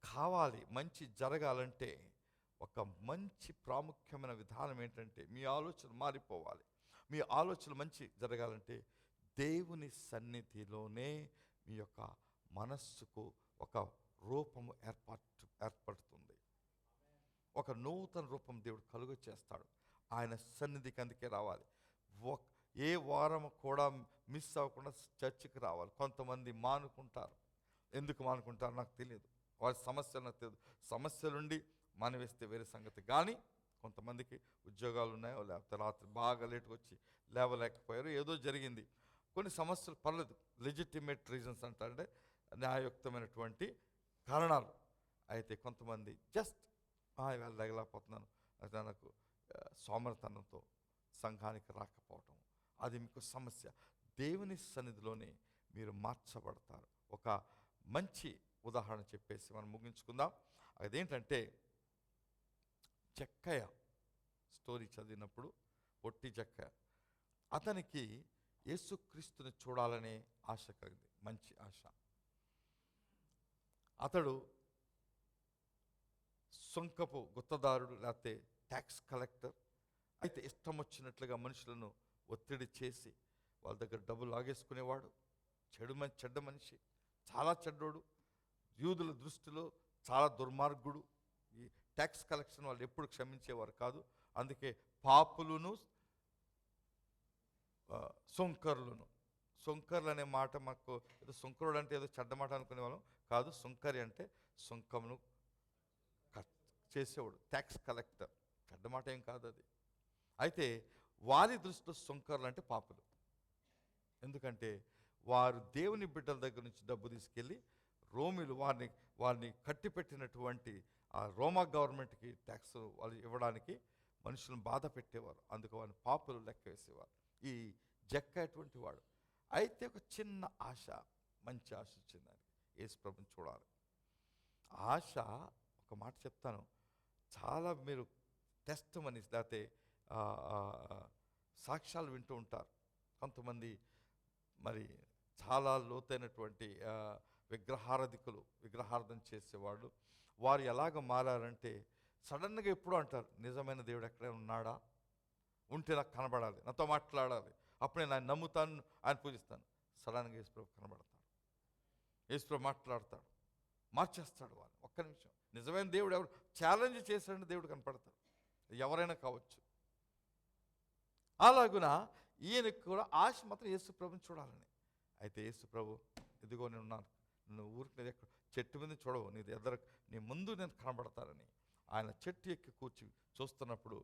C: కావాలి, మంచి జరగాలంటే ఒక మంచి ప్రాముఖ్యమైన విధానం ఏంటంటే, మీ ఆలోచన మారిపోవాలి. మీ ఆలోచన మంచి జరగాలంటే దేవుని సన్నిధిలోనే మీ యొక్క మనస్సుకు ఒక రూపము ఏర్పడుతుంది. ఒక నూతన రూపం దేవుడు కలుగు చేస్తాడు. ఆయన సన్నిధికి అందుకే రావాలి. ఏ వారం కూడా మిస్ అవ్వకుండా చర్చికి రావాలి. కొంతమంది మానుకుంటారు. ఎందుకు మానుకుంటారు నాకు తెలియదు, వారి సమస్యలు నాకు తెలియదు. సమస్యలుండి మానివేస్తే వేరే సంగతి. కానీ కొంతమందికి ఉద్యోగాలు ఉన్నాయో, లేకపోతే రాత్రి బాగా లేటుగా వచ్చి లేవలేకపోయారు, ఏదో జరిగింది, కొన్ని సమస్యలు పర్లేదు, లెజిటిమేట్ రీజన్స్ అంటే న్యాయయుక్తమైనటువంటి కారణాలు. అయితే కొంతమంది జస్ట్ ఇవాళ లేగలేకపోతున్నాను, అయితే నాకు సోమరితనంతో సంఘానికి రాకపోవటం, అది మీకు సమస్య. దేవుని సన్నిధిలోనే మీరు మార్చబడతారు. ఒక మంచి ఉదాహరణ చెప్పేసి మనం ముగించుకుందాం. అదేంటంటే, జక్కయ్య స్టోరీ చదివినప్పుడు, పొట్టి జక్కయ్య, అతనికి యేసుక్రీస్తుని చూడాలనే ఆశ కలిగింది, మంచి ఆశ. అతడు సొంకపు గుత్తదారుడు లేకపోతే ట్యాక్స్ కలెక్టర్, అయితే ఇష్టం వచ్చినట్లుగా మనుషులను ఒత్తిడి చేసి వాళ్ళ దగ్గర డబ్బులు లాగేసుకునేవాడు. చెడ్డ మనిషి, చాలా చెడ్డోడు, యూదుల దృష్టిలో చాలా దుర్మార్గుడు. ఈ ట్యాక్స్ కలెక్షన్ వాళ్ళు ఎప్పుడు క్షమించేవారు కాదు. అందుకే పాపులను సుంకరులను, సుంకర్లు అనే మాట మాకు ఏదో సుంకరుడు అంటే ఏదో చెడ్డ మాట అనుకునేవాళ్ళం కాదు. సుంకరి అంటే సుంకమును చేసేవాడు, ట్యాక్స్ కలెక్టర్. చెడ్డ మాట ఏం కాదు అది. అయితే వారి దృష్టిలో సుంకర్లు అంటే పాపులు. ఎందుకంటే వారు దేవుని బిడ్డల దగ్గర నుంచి డబ్బు తీసుకెళ్ళి రోమిలు వారిని కట్టిపెట్టినటువంటి ఆ రోమా గవర్నమెంట్కి ట్యాక్స్ వాళ్ళు ఇవ్వడానికి మనుషులను బాధ పెట్టేవారు. అందుకు వారిని పాపులు లెక్క వేసేవారు. ఈ జక్క అటువంటి వాడు. అయితే ఒక చిన్న ఆశ, మంచి ఆశ వచ్చింది ఆయనకి, యేసు ప్రభుని చూడాలి. ఆశ, ఒక మాట చెప్తాను, చాలా మీరు టెస్ట్ మనీ లేకపోతే సాక్ష్యాలు వింటూ ఉంటారు. కొంతమంది మరి చాలా లోతైనటువంటి విగ్రహారాధికులు, విగ్రహార్థం చేసేవాళ్ళు, వారు ఎలాగ మారారంటే సడన్గా ఎప్పుడూ అంటారు, నిజమైన దేవుడు ఎక్కడైనా ఉన్నాడా, ఉంటే నాకు కనబడాలి, నాతో మాట్లాడాలి, అప్పుడు నేను ఆయన నమ్ముతాను, ఆయన పూజిస్తాను. సడన్గా యేసుప్రభు కనబడతాడు, యేసుప్రభు మాట్లాడతాడు, మార్చేస్తాడు వాళ్ళు. ఒక్క నిమిషం, నిజమైన దేవుడు ఎవరు ఛాలెంజ్ చేశాడని దేవుడు కనపడతాడు, ఎవరైనా కావచ్చు. అలాగున ఈయనకు కూడా ఆశ మాత్రం యేసుప్రభుని చూడాలని. అయితే యేసుప్రభు, ఇదిగో నేను ఉన్నాను, నువ్వు ఊరికి నేను ఎక్కడ చెట్టు మీద చూడవు, నీ ముందు నేను కనబడతానని ఆయన చెట్టు ఎక్కి కూర్చి చూస్తున్నప్పుడు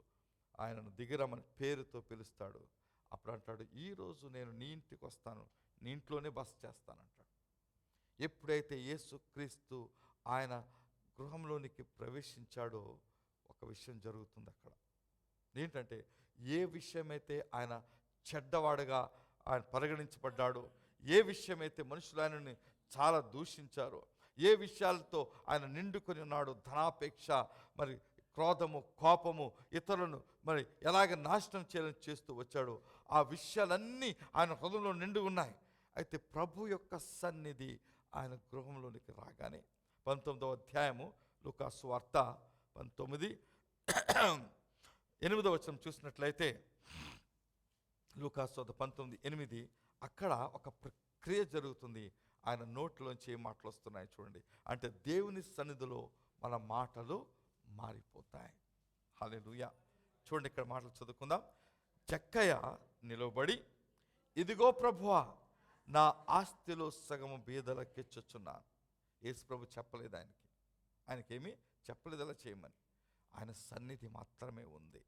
C: ఆయనను దిగిరమని పేరుతో పిలుస్తాడు. అప్పుడు అంటాడు, ఈరోజు నేను నీ ఇంటికి వస్తాను, నీ ఇంట్లోనే బస చేస్తానంటాడు. ఎప్పుడైతే యేసుక్రీస్తు ఆయన గృహంలోనికి ప్రవేశించాడో ఒక విషయం జరుగుతుంది అక్కడ. ఏంటంటే, ఏ విషయమైతే ఆయన చెడ్డవాడుగా ఆయన పరిగణించబడ్డాడో, ఏ విషయమైతే మనుషులు ఆయనని చాలా దూషించారో, ఏ విషయాలతో ఆయన నిండుకొని ఉన్నాడో, ధనాపేక్ష, మరి క్రోధము, కోపము, ఇతరులను మరి ఎలాగ నాశనం చేయాలని చేస్తూ వచ్చాడో, ఆ విషయాలన్నీ ఆయన హృదయంలో నిండి ఉన్నాయి. అయితే ప్రభు యొక్క సన్నిధి ఆయన గృహంలోనికి రాగానే 19వ అధ్యాయము లూకాసు వార్త 19:8 చూసినట్లయితే, లూకాసు 19:8, అక్కడ ఒక ప్రక్రియ జరుగుతుంది. ఆయన నోట్లోంచి ఏ మాటలు వస్తున్నాయి చూడండి. అంటే దేవుని సన్నిధిలో మన మాటలు మారిపోతాయి. హల్లెలూయా. చూడండి, ఇక్కడ మాటలు చదువుకుందాం. జక్కయ్య నిలబడి, ఇదిగో ప్రభువా, నా ఆస్తిలో సగము బీదలకిచ్చుచున్నాను. యేసు ప్రభు చెప్పలేదు ఆయనకేమీ చెప్పలేదు అలా చేయమని. ఆయన సన్నిధి మాత్రమే ఉంది.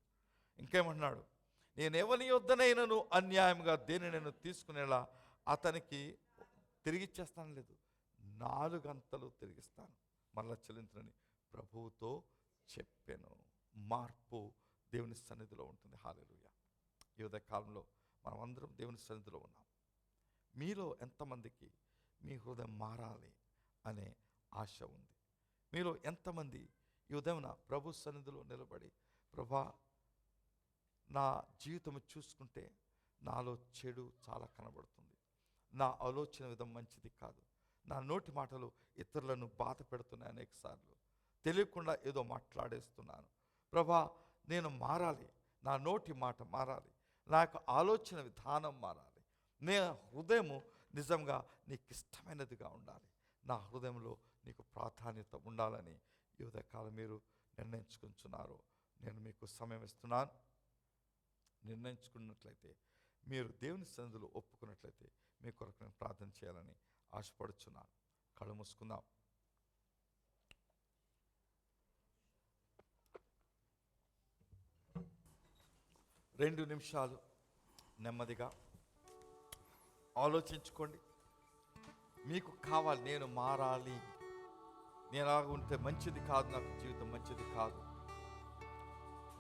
C: ఇంకేమంటున్నాడు, నేనెవని యొద్దనైనను అన్యాయంగా దేని నేను తీసుకునేలా అతనికి తిరిగిచ్చేస్తాను లేదు, 4 గంటలు తిరిగిస్తాను, మరలా చెల్లించునని ప్రభువుతో చెప్పాను. మార్పు దేవుని సన్నిధిలో ఉంటుంది. హల్లెలూయా. ఈ ఉదయ కాలంలో మనం అందరం దేవుని సన్నిధిలో ఉన్నాం. మీలో ఎంతమందికి మీ హృదయం మారాలి అనే ఆశ ఉంది? మీలో ఎంతమంది ఈ ఉదయం ప్రభు సన్నిధిలో నిలబడి, ప్రభా, నా జీవితం చూసుకుంటే నాలో చెడు చాలా కనబడుతుంది, నా ఆలోచన విధం మంచిది కాదు, నా నోటి మాటలు ఇతరులను బాధ పెడుతున్నాయి, అనేక సార్లు తెలియకుండా ఏదో మాట్లాడేస్తున్నాను, ప్రభా నేను మారాలి, నా నోటి మాట మారాలి, నా యొక్క ఆలోచన విధానం మారాలి, నే హృదయము నిజంగా నీకు ఇష్టమైనదిగా ఉండాలి, నా హృదయంలో నీకు ప్రాధాన్యత ఉండాలని ఈ ఉదయకాలం మీరు నిర్ణయించుకుంటున్నారు. నేను మీకు సమయం ఇస్తున్నాను. నిర్ణయించుకున్నట్లయితే, మీరు దేవుని సన్నిధిలో ఒప్పుకున్నట్లయితే మీ కొరకు నేను ప్రార్థన చేయాలని ఆశపడుచున్నాను. కళ్ళు మూసుకుందాం. రెండు నిమిషాలు నెమ్మదిగా ఆలోచించుకోండి. మీకు కావాలి, నేను మారాలి, నేను అలాగ ఉంటే మంచిది కాదు, నాకు జీవితం మంచిది కాదు,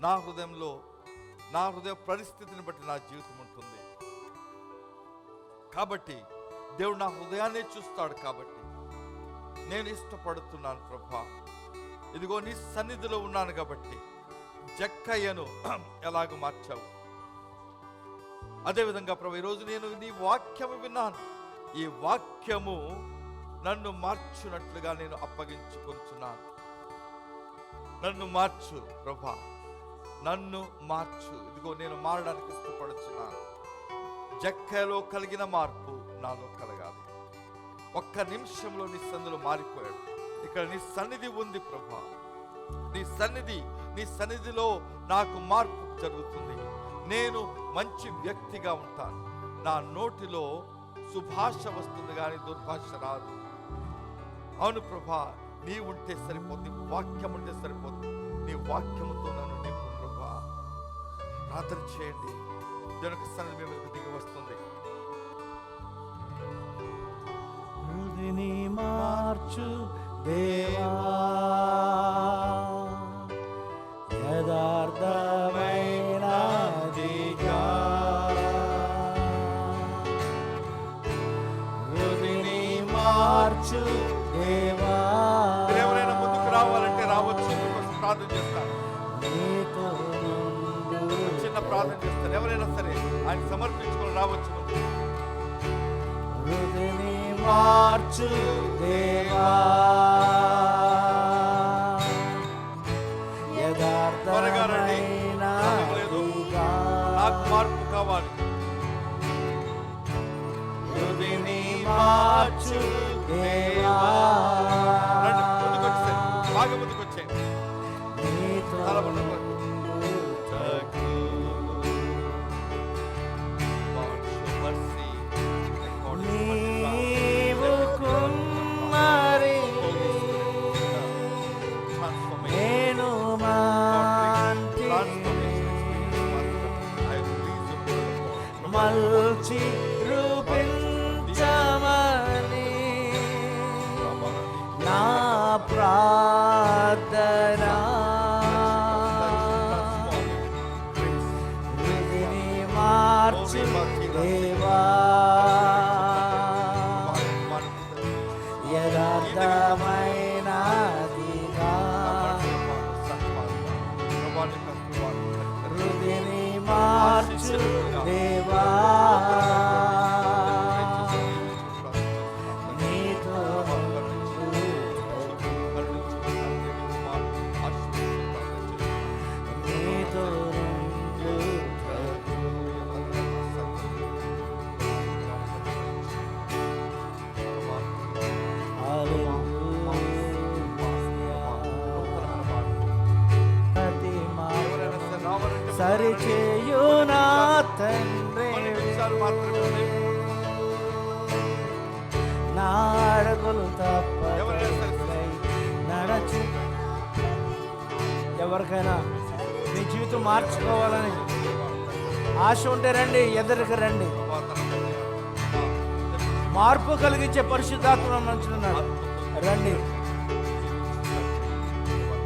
C: నా హృదయంలో నా హృదయ పరిస్థితిని బట్టి నా జీవితం ఉంటుంది, కాబట్టి దేవుడు నా హృదయాన్ని చూస్తాడు, కాబట్టి నేను ఇష్టపడుతున్నాను ప్రభా, ఇదిగో నీ సన్నిధిలో ఉన్నాను కాబట్టి జక్కయ్యను ఎలాగ మార్చావు, అదేవిధంగా ప్రభు ఈరోజు నేను నీ వాక్యము విన్నాను, ఈ వాక్యము నన్ను మార్చునట్లుగా నేను అప్పగించుకుంటున్నాను. నన్ను మార్చు ప్రభా, నన్ను మార్చు. ఇదిగో నేను మారడానికి ఇష్టపడుచున్నాను. జక్కలో కలిగిన మార్పు నాలో కలగాలి. ఒక్క నిమిషంలో నీ సన్నిధిలో మారిపోయాడు. ఇక్కడ నీ సన్నిధి ఉంది ప్రభా. నీ సన్నిధిలో నాకు మార్పు జరుగుతుంది. నేను మంచి వ్యక్తిగా ఉంటాను. నా నోటిలో సుభాష వస్తుంది కానీ దుర్భాష రాదు. అవును ప్రభా, నీ ఉంటే సరిపోతుంది, వాక్యం ఉంటే సరిపోతుంది. నీ వాక్యముతో నన్ను నింపు ప్రభా. ప్రార్థన చేయండి. దేవునికి సన్నిధి మీ మీదకి దిగి వస్తుంది.
A: హృదయని మార్చు దేవా, యథార్థమైనదిగా హృదయని మార్చు దేవా.
C: ఎవరైనా ముందుకు రావాలంటే రావచ్చు. మీకోసం ప్రార్థన చేస్తాను. చిన్న ప్రార్థన చేస్తాను. ఎవరైనా సరే ఆయన సమర్పించుకొని రావచ్చు.
A: హృదయని మార్చు దేవా, యథార్థమైనదిగా
C: నాకు మార్పు కావాలి.
A: హృదయని మార్చు దేవా.
C: రండి, ముందుకు వచ్చేయండి. బాగా ముందుకు వచ్చేయండి. తల పట్టుకోండి.
A: నీవు కుమ్మరి నేను మాంటి మల్చి రూపించమని నా ప్రార్థన. హృదయని మార్చు దేవా, యథార్థమైనదిగా హృదయని మార్చు దేవా. నీతో నీతో సరిచేయు నా తండ్రి, నా అడుగులు తప్పకై నడచు. ఎవరికైనా మీ జీవితం మార్చుకోవాలని ఆశ ఉంటే రండి, ఎదురుకు రండి. మార్పు కలిగించే పరిశుద్ధాత్మ మంచున్నాడు. రండి.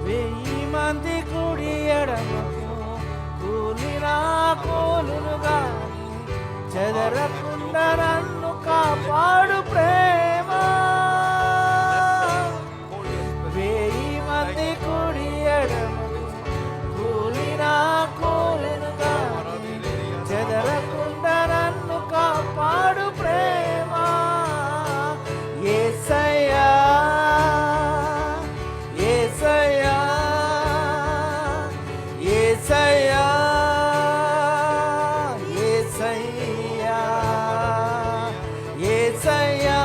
A: 1000 మంది కుడి ఎడమకు కూలినా కూలును గాని చెదరకుండా నన్ను కాపాడు ప్రేమ. 1000 మంది కుడి ఎడమకు కూలినా కూలును గాని చెదరకుండా నన్ను కాపాడు ప్రేమ. యేసయ్యా యేసయ్యా యేసయ్యా యేసయ్యా యేసయ్యా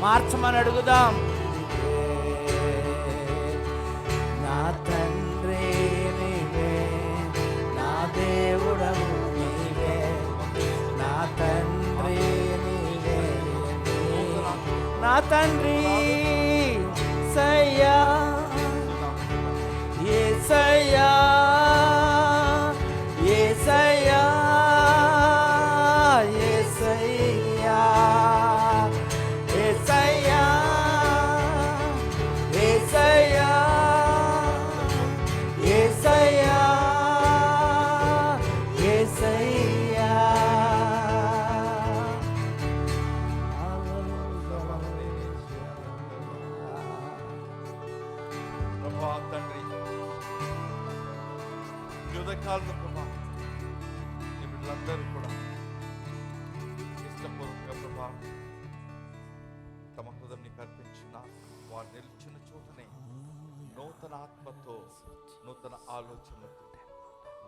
A: మార్చమని అడుగుదాం. నా తండ్రి నీవే, నా దేవుడవు నీవే, నా తండ్రి నీవే, నా తండ్రి సయ్యా యేసయ్యా యేసయ్యా యేసయ్యా యేసయ్యా యేసయ్యా యేసయ్యా యేసయ్యా.
C: ప్రభా తండ్రి, యుద్ధకాలంలో ప్రభా నీ బిడ్డలందరూ కూడా ఇష్టపూర్వకంగా ప్రభా తమ హృదయం నీకు అర్పించిన వారు నిలిచిన చోటనే నూతన ఆత్మతో, నూతన ఆలోచనతో,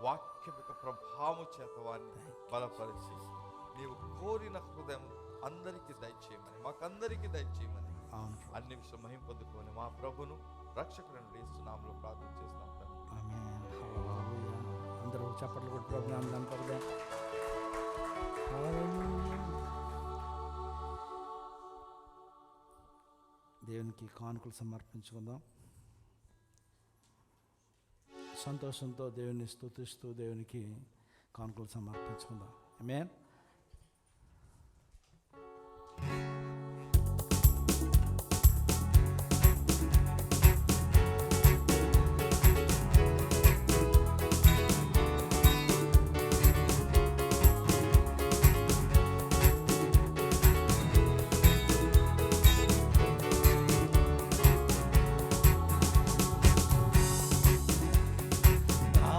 C: వాక్యం యొక్క ప్రభావం చేత వారిని బలపరిచి నీవు కోరిన హృదయం అందరికీ దయచేయమని, మాకందరికీ దయచేయమని అన్ని విషయం మహిమ పొందుకొని మా ప్రభును రక్షకులను యేసునామములో ప్రార్థన చేస్తున్నాం తండ్రి.
A: అందరూ చప్పట్లు కొట్టి ప్రభుని కనపడదాం. దేవునికి కానుకలు సమర్పించుకుందాం. సంతోషంతో దేవుని స్తుతిస్తూ దేవునికి కానుకలు సమర్పించుకుందాం. ఆమేన్.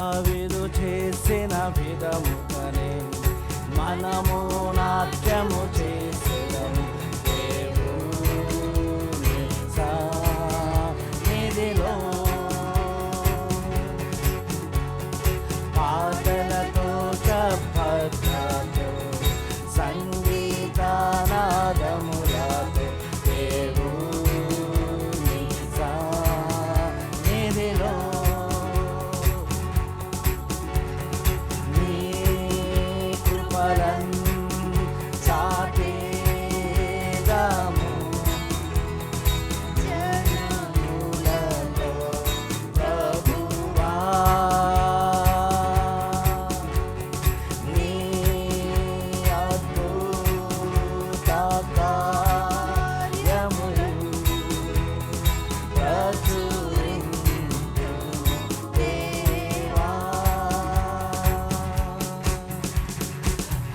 A: దావీదు చేసిన విధముగానే మనము నాట్యము చేసేదము దేవుని సన్నిధిలో. పాటలతో చప్పట్లతో సంగీతనాదములతో దేవుని సన్నిధిలో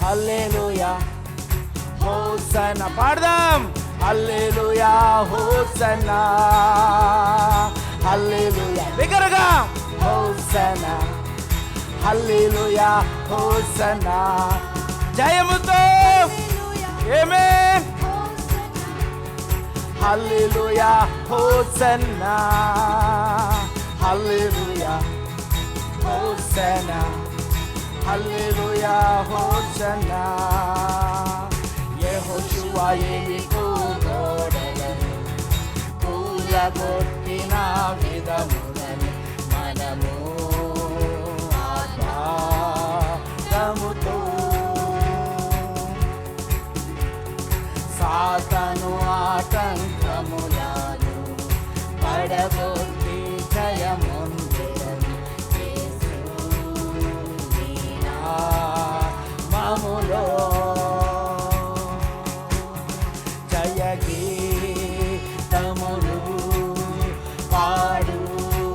A: హల్లెలూయా హోసన్నా పాడదాం. హల్లెలూయా హోసన్నా హల్లెలూయా బిగ్గరగా హోసన్నా హల్లెలూయా హోసన్నా జయముతో ఆమేన్. హల్లెలూయా హోసన్నా హల్లెలూయా హోసన్నా హల్లెలూయా హోసన్నా. యెహోషువ యెరికో గోడలను కూలగొట్టిన విధములను మనము ఆత్మతో సాతాను ఆటంకములను పడగొట్టి జయముందెదము యేసుని నామములో. జయగీతములు పాడుచును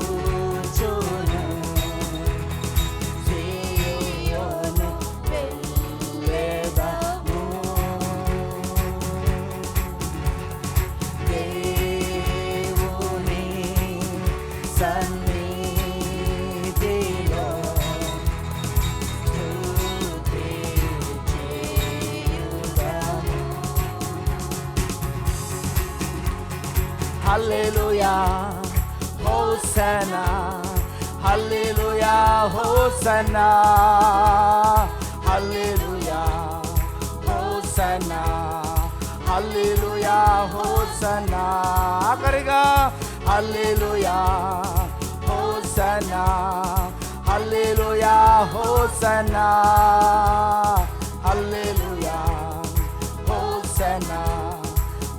A: సీయోను వెళ్ళెదము. దేవుని సన్నిధిలో స్తుతి చేయుదము. హల్లెలూయా హోసన్నా హల్లెలూయా హోసన్నా హల్లెలూయా హోసన్నా హల్లెలూయా హోసన్నా హల్లెలూయా హోసన్నా, హల్లెలూయా హోసన్నా, హల్లెలూయా హోసన్నా,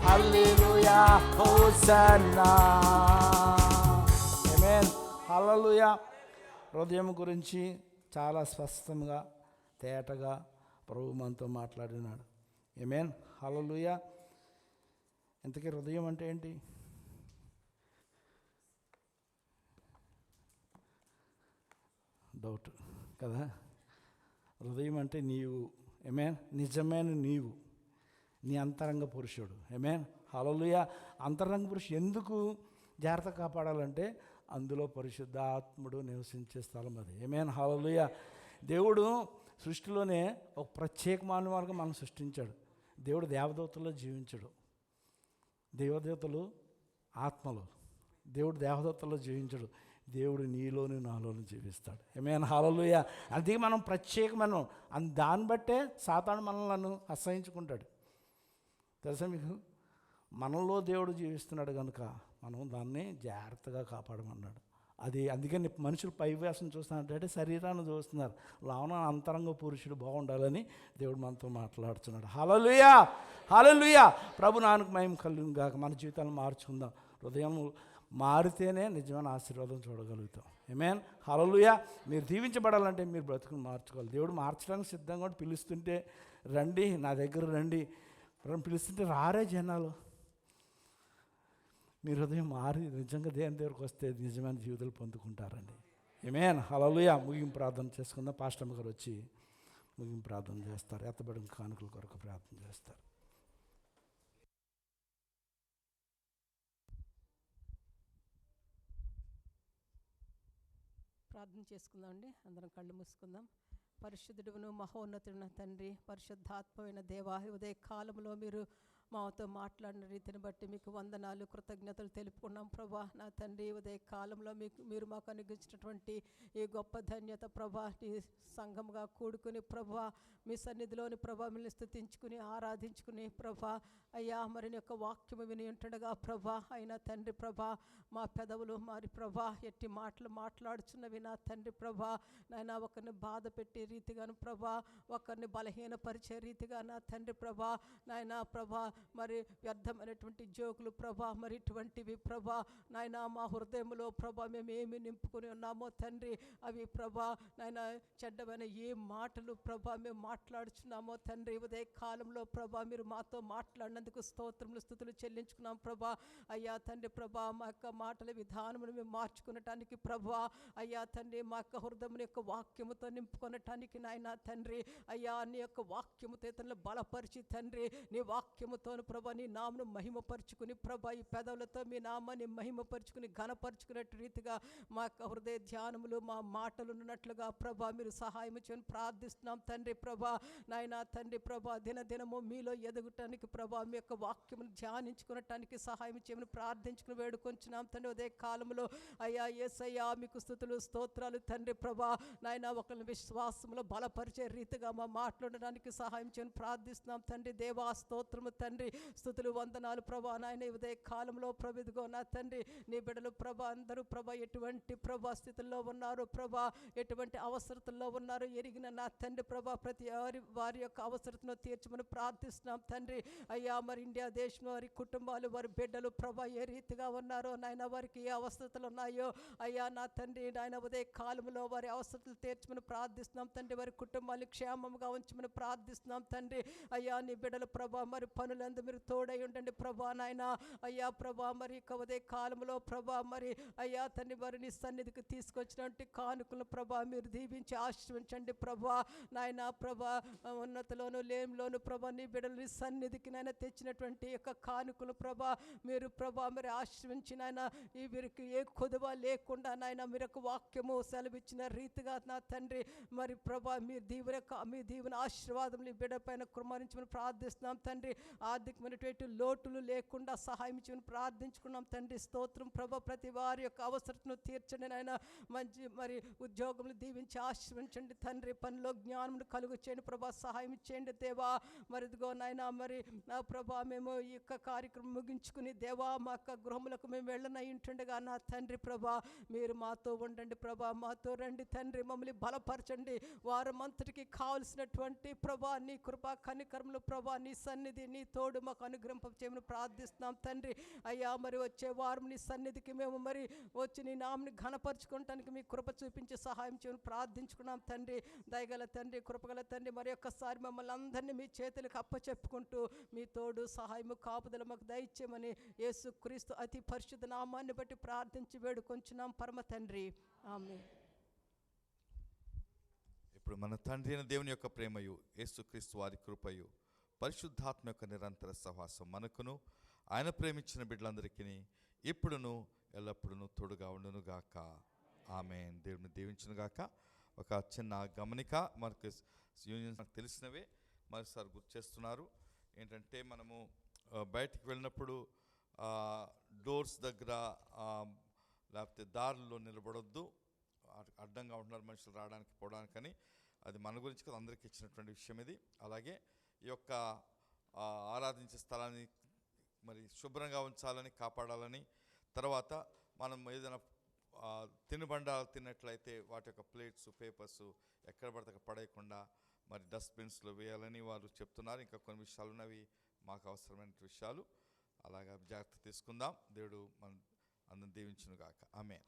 A: హల్లెలూయా హోసన్నా. ఆమేన్. హల్లెలూయా. హృదయం గురించి చాలా స్పష్టంగా తేటగా ప్రభు మనతో మాట్లాడినాడు. ఆమేన్. హల్లెలూయా. ఇంతకీ హృదయం అంటే ఏంటి? డౌట్ కదా. హృదయం అంటే నీవు. ఆమేన్. నిజమైన నీవు, నీ అంతరంగ పురుషుడు. ఆమేన్. హల్లెలూయా. అంతరంగ పురుషుడు ఎందుకు జాగ్రత్త కాపాడాలంటే అందులో పరిశుద్ధాత్ముడు నివసించే స్థలం అది. ఆమేన్. హల్లెలూయా. దేవుడు సృష్టిలోనే ఒక ప్రత్యేకమైన మార్గం మనం సృష్టించాడు. దేవుడు దేవదూతల్లో జీవించడు. దేవదూతలు ఆత్మలు. దేవుడు దేవదూతల్లో జీవించడు. దేవుడు నీలోని నాలోని జీవిస్తాడు. ఆమేన్. హల్లెలూయా. అందుకే మనం ప్రత్యేకమైన దాన్ని బట్టే సాతాను మనల్ని అసహించుకుంటాడు. తెలుసా మీకు? మనలో దేవుడు జీవిస్తున్నాడు కనుక మనం దాన్ని జాగ్రత్తగా కాపాడమన్నాడు. అది అందుకని మనుషులు పైవేసం చూస్తున్నారంటే శరీరాన్ని చూస్తున్నారు. లోన అంతరంగ పురుషుడు బాగుండాలని దేవుడు మనతో మాట్లాడుతున్నాడు. హల్లెలూయా. హల్లెలూయా. ప్రభు నాన్నకు మహిమ కలుగును గాక. మన జీవితాలను మార్చుకుందాం. హృదయం మారితేనే నిజమైన ఆశీర్వాదం చూడగలుగుతాం. ఆమేన్. హల్లెలూయా. మీరు దీవించబడాలంటే మీరు బ్రతుకుని మార్చుకోవాలి. దేవుడు మార్చడానికి సిద్ధంగా కూడా పిలుస్తుంటే రండి, నా దగ్గర రండి పిలుస్తుంటే రారే జనాలు. మీ హృదయం మారి నిజంగా దేవుని దగ్గరకు వస్తే నిజమైన జీవితాలు పొందుకుంటారండి. ఆమేన్. హల్లెలూయా. ముగింపు ప్రార్థన చేసుకుందాం. పాస్టర్ గారు వచ్చి ముగింపు ప్రార్థన చేస్తారు. ఎత్తబడిన కానుకల కొరకు ప్రార్థన చేస్తారు.
D: ప్రార్థన చేసుకుందామండి. అందరం కళ్ళు మూసుకుందాం. పరిశుద్ధుడును మహోన్నతుడైన తండ్రి, పరిశుద్ధాత్మైన దేవా, ఉదయ కాలంలో మీరు మాతో మాట్లాడిన రీతిని బట్టి మీకు వందనాలు, కృతజ్ఞతలు తెలుపుకున్నాం ప్రభా. నా తండ్రి, ఉదయ కాలంలో మీరు మాకు అనుగ్రహించినటువంటి ఈ గొప్ప ధన్యత ప్రభా, నీ సంఘంగా కూడుకుని ప్రభా మీ సన్నిధిలోని ప్రభా మిమ్మల్ని స్తుతించుకుని ఆరాధించుకుని ప్రభా అయ్యా మరి నీ యొక్క వాక్యము విని ఉంటుండగా ప్రభా అయినా తండ్రి ప్రభా మా పెదవులు మరి ప్రభా ఎట్టి మాటలు మాట్లాడుచున్నవి నా తండ్రి ప్రభా నాయన ఒకరిని బాధ పెట్టే రీతిగాను ప్రభా, ఒకరిని బలహీనపరిచే రీతిగా నా తండ్రి ప్రభా నాయన ప్రభా మరి వ్యర్థమైనటువంటి జోకులు ప్రభా మరి ఇటువంటివి ప్రభా నాయన మా హృదయంలో ప్రభా మేము ఏమి నింపుకొని ఉన్నామో తండ్రి అవి ప్రభా నాయన చెడ్డమైన ఏ మాటలు ప్రభా మేము మాట్లాడుచున్నామో తండ్రి ఉదయ కాలంలో ప్రభా మీరు మాతో మాట్లాడినందుకు స్తోత్రములు స్తుతులు చెల్లించుకున్నాం ప్రభా. అయ్యా తండ్రి ప్రభా మా యొక్క మాటల విధానమును మేము మార్చుకునటానికి ప్రభా అయ్యా తండ్రి మా యొక్క హృదయం యొక్క వాక్యముతో నింపుకొనటానికి నాయన తండ్రి అయ్యా నీ యొక్క వాక్యముతో ఇతరులను బలపరిచి తండ్రి నీ వాక్యముతో ప్రభా నీ నామను మహిమపరుచుకుని ప్రభా ఈ పెదవులతో మీ నామాన్ని మహిమపరుచుకుని ఘనపరుచుకునేట్టు రీతిగా మా యొక్క హృదయ ధ్యానములు మా మాటలు ఉన్నట్లుగా ప్రభా మీరు సహాయం చేయని ప్రార్థిస్తున్నాం తండ్రి ప్రభా. నాయన తండ్రి ప్రభా దినదినము మీలో ఎదగటానికి ప్రభా మీ యొక్క వాక్యమును ధ్యానించుకునటానికి సహాయం చేయమని ప్రార్థించుకుని వేడుకొంచున్నాం తండ్రి. ఉదయ కాలంలో అయ్యా యేసయ్యా మీకు స్తుతులు స్తోత్రాలు తండ్రి ప్రభా. నాయన ఒకరిని విశ్వాసంలో బలపరిచే రీతిగా మా మాట్లాడడానికి సహాయం చేయని ప్రార్థిస్తున్నాం తండ్రి. దేవా స్తోత్రము తండ్రి, స్తుతులు వందనాలు ప్రభా. నాయన ఉదయ కాలంలో ప్రభుదిగో నా తండ్రి నీ బిడ్డలు ప్రభా అందరూ ప్రభా ఎటువంటి ప్రభా స్థితుల్లో ఉన్నారు ప్రభా, ఎటువంటి అవసరతల్లో ఉన్నారు ఎరిగిన నా తండ్రి ప్రభా ప్రతి వారి యొక్క అవసరతను తీర్చమని ప్రార్థిస్తున్నాం తండ్రి. అయ్యా మరి ఇండియా దేశంలో వారి కుటుంబాలు వారి బిడ్డలు ప్రభా ఏ రీతిగా ఉన్నారో నాయన వారికి ఏ అవసరతలు ఉన్నాయో అయ్యా నా తండ్రి నాయన ఉదయ కాలంలో వారి అవసరతలు తీర్చమని ప్రార్థిస్తున్నాం తండ్రి. వారి కుటుంబాన్ని క్షేమంగా ఉంచమని ప్రార్థిస్తున్నాం తండ్రి. అయ్యా నీ బిడ్డలు ప్రభా మరి పనులందు మీరు తోడై ఉండండి ప్రభా నాయన. అయ్యా ప్రభా మరి ఉదయ కాలంలో ప్రభా మరి అయ్యా తండ్రి వారి నీ సన్నిధికి తీసుకొచ్చినటువంటి కానుకలు ప్రభా మీరు దీవించి ఆశీర్వించండి ప్రభా నాయన. ప్రభా ఉన్నతలోను లేమిలోను ప్రభా నీ బిడ్డలు నీ సన్నిధికి నాయన తెచ్చినటువంటి యొక్క కానుకలు ప్రభా మీరు ప్రభా మరి ఆశ్రయించి నాయన ఈ వీరికి ఏ కొదువ లేకుండా నాయన మీరు యొక్క వాక్యము సెలవిచ్చిన రీతిగా నా తండ్రి మరి ప్రభా మీ దీవెన ఆశీర్వాదం నీ బిడ్డ పైన కుమరించమని ప్రార్థిస్తున్నాం తండ్రి. ఆర్థికమైనటువంటి లోటులు లేకుండా సహాయం చేయమని ప్రార్థించుకున్నాం తండ్రి. స్తోత్రం ప్రభా. ప్రతి వారి యొక్క అవసరతను తీర్చండి నాయన. మంచి మరి ఉద్యోగములు దీవించి ఆశీర్వదించండి తండ్రి. పనిలో జ్ఞానమును కలుగు చేయండి ప్రభా. సహాయం చేయండి దేవా. మరి ఇదిగో నాయన మరి నా ప్రభా మేము ఈ యొక్క కార్యక్రమం ముగించుకుని దేవా మా యొక్క గృహములకు మేము వెళ్ళనై ఉంటుండగా నా తండ్రి ప్రభా మీరు మాతో ఉండండి ప్రభా. మాతో రండి తండ్రి. మమ్మల్ని బలపరచండి. వారం అంతటికి కావలసినటువంటి ప్రభా నీ కృపా కనికరములు ప్రభా నీ సన్నిధి నీ తోడు మాకు అనుగ్రహింప చేయమని ప్రార్థిస్తున్నాం తండ్రి. అయ్యా మరి వచ్చే వారం నీ సన్నిధికి మేము మరి వచ్చి నీ నామని ఘనపరచుకోవటానికి మీ కృప చూపించి సహాయం చేయమని ప్రార్థించుకున్నాం తండ్రి. దయగల తండ్రి, కృపగల తండ్రి, మరి ఒక్కసారి మమ్మల్ని అందరినీ మీ చేతులకు అప్పచెప్పుకుంటూ మీ తోడు సహాయము కాపుదల మాకు దయచేయమని యేసుక్రీస్తు అతి పరిశుద్ధ నామాన్ని బట్టి ప్రార్థించి వేడుకొంచున్నాం పరమ తండ్రి. ఆమేన్.
C: ఇప్పుడు మన తండ్రి అయిన దేవుని యొక్క ప్రేమయు, యేసుక్రీస్తు వారి కృపయు, పరిశుద్ధాత్మ యొక్క నిరంతర సహవాసం మనకును ఆయన ప్రేమించిన బిడ్డలందరికీ ఇప్పుడును ఎల్లప్పుడూ తోడుగా ఉండును గాక. ఆమేన్. దేవుని దీవించును గాక. ఒక చిన్న గమనిక మనకు యూనియన్ తెలిసినవే మరోసారి గుర్తు చేస్తున్నారు. ఏంటంటే మనము బయటికి వెళ్ళినప్పుడు డోర్స్ దగ్గర లేకపోతే దారుల్లో నిలబడొద్దు. అడ్డంగా ఉంటున్నారు మనుషులు రావడానికి పోవడానికని. అది మన గురించి కదా, అందరికీ ఇచ్చినటువంటి విషయం ఇది. అలాగే ఈ యొక్క ఆరాధించే స్థలాన్ని మరి శుభ్రంగా ఉంచాలని, కాపాడాలని. తర్వాత మనం ఏదైనా తినుబండాలు తిన్నట్లయితే వాటి యొక్క ప్లేట్స్, పేపర్స్ ఎక్కడ పడితే అక్కడ పడేయకుండా మరి డస్ట్బిన్స్లో వేయాలని వారు చెప్తున్నారు. ఇంకా కొన్ని విషయాలు ఉన్నవి మాకు అవసరమైన విషయాలు. అలాగా జాగ్రత్త తీసుకుందాం. దేవుడు మన అందరిని దీవించును గాక. ఆమేన్.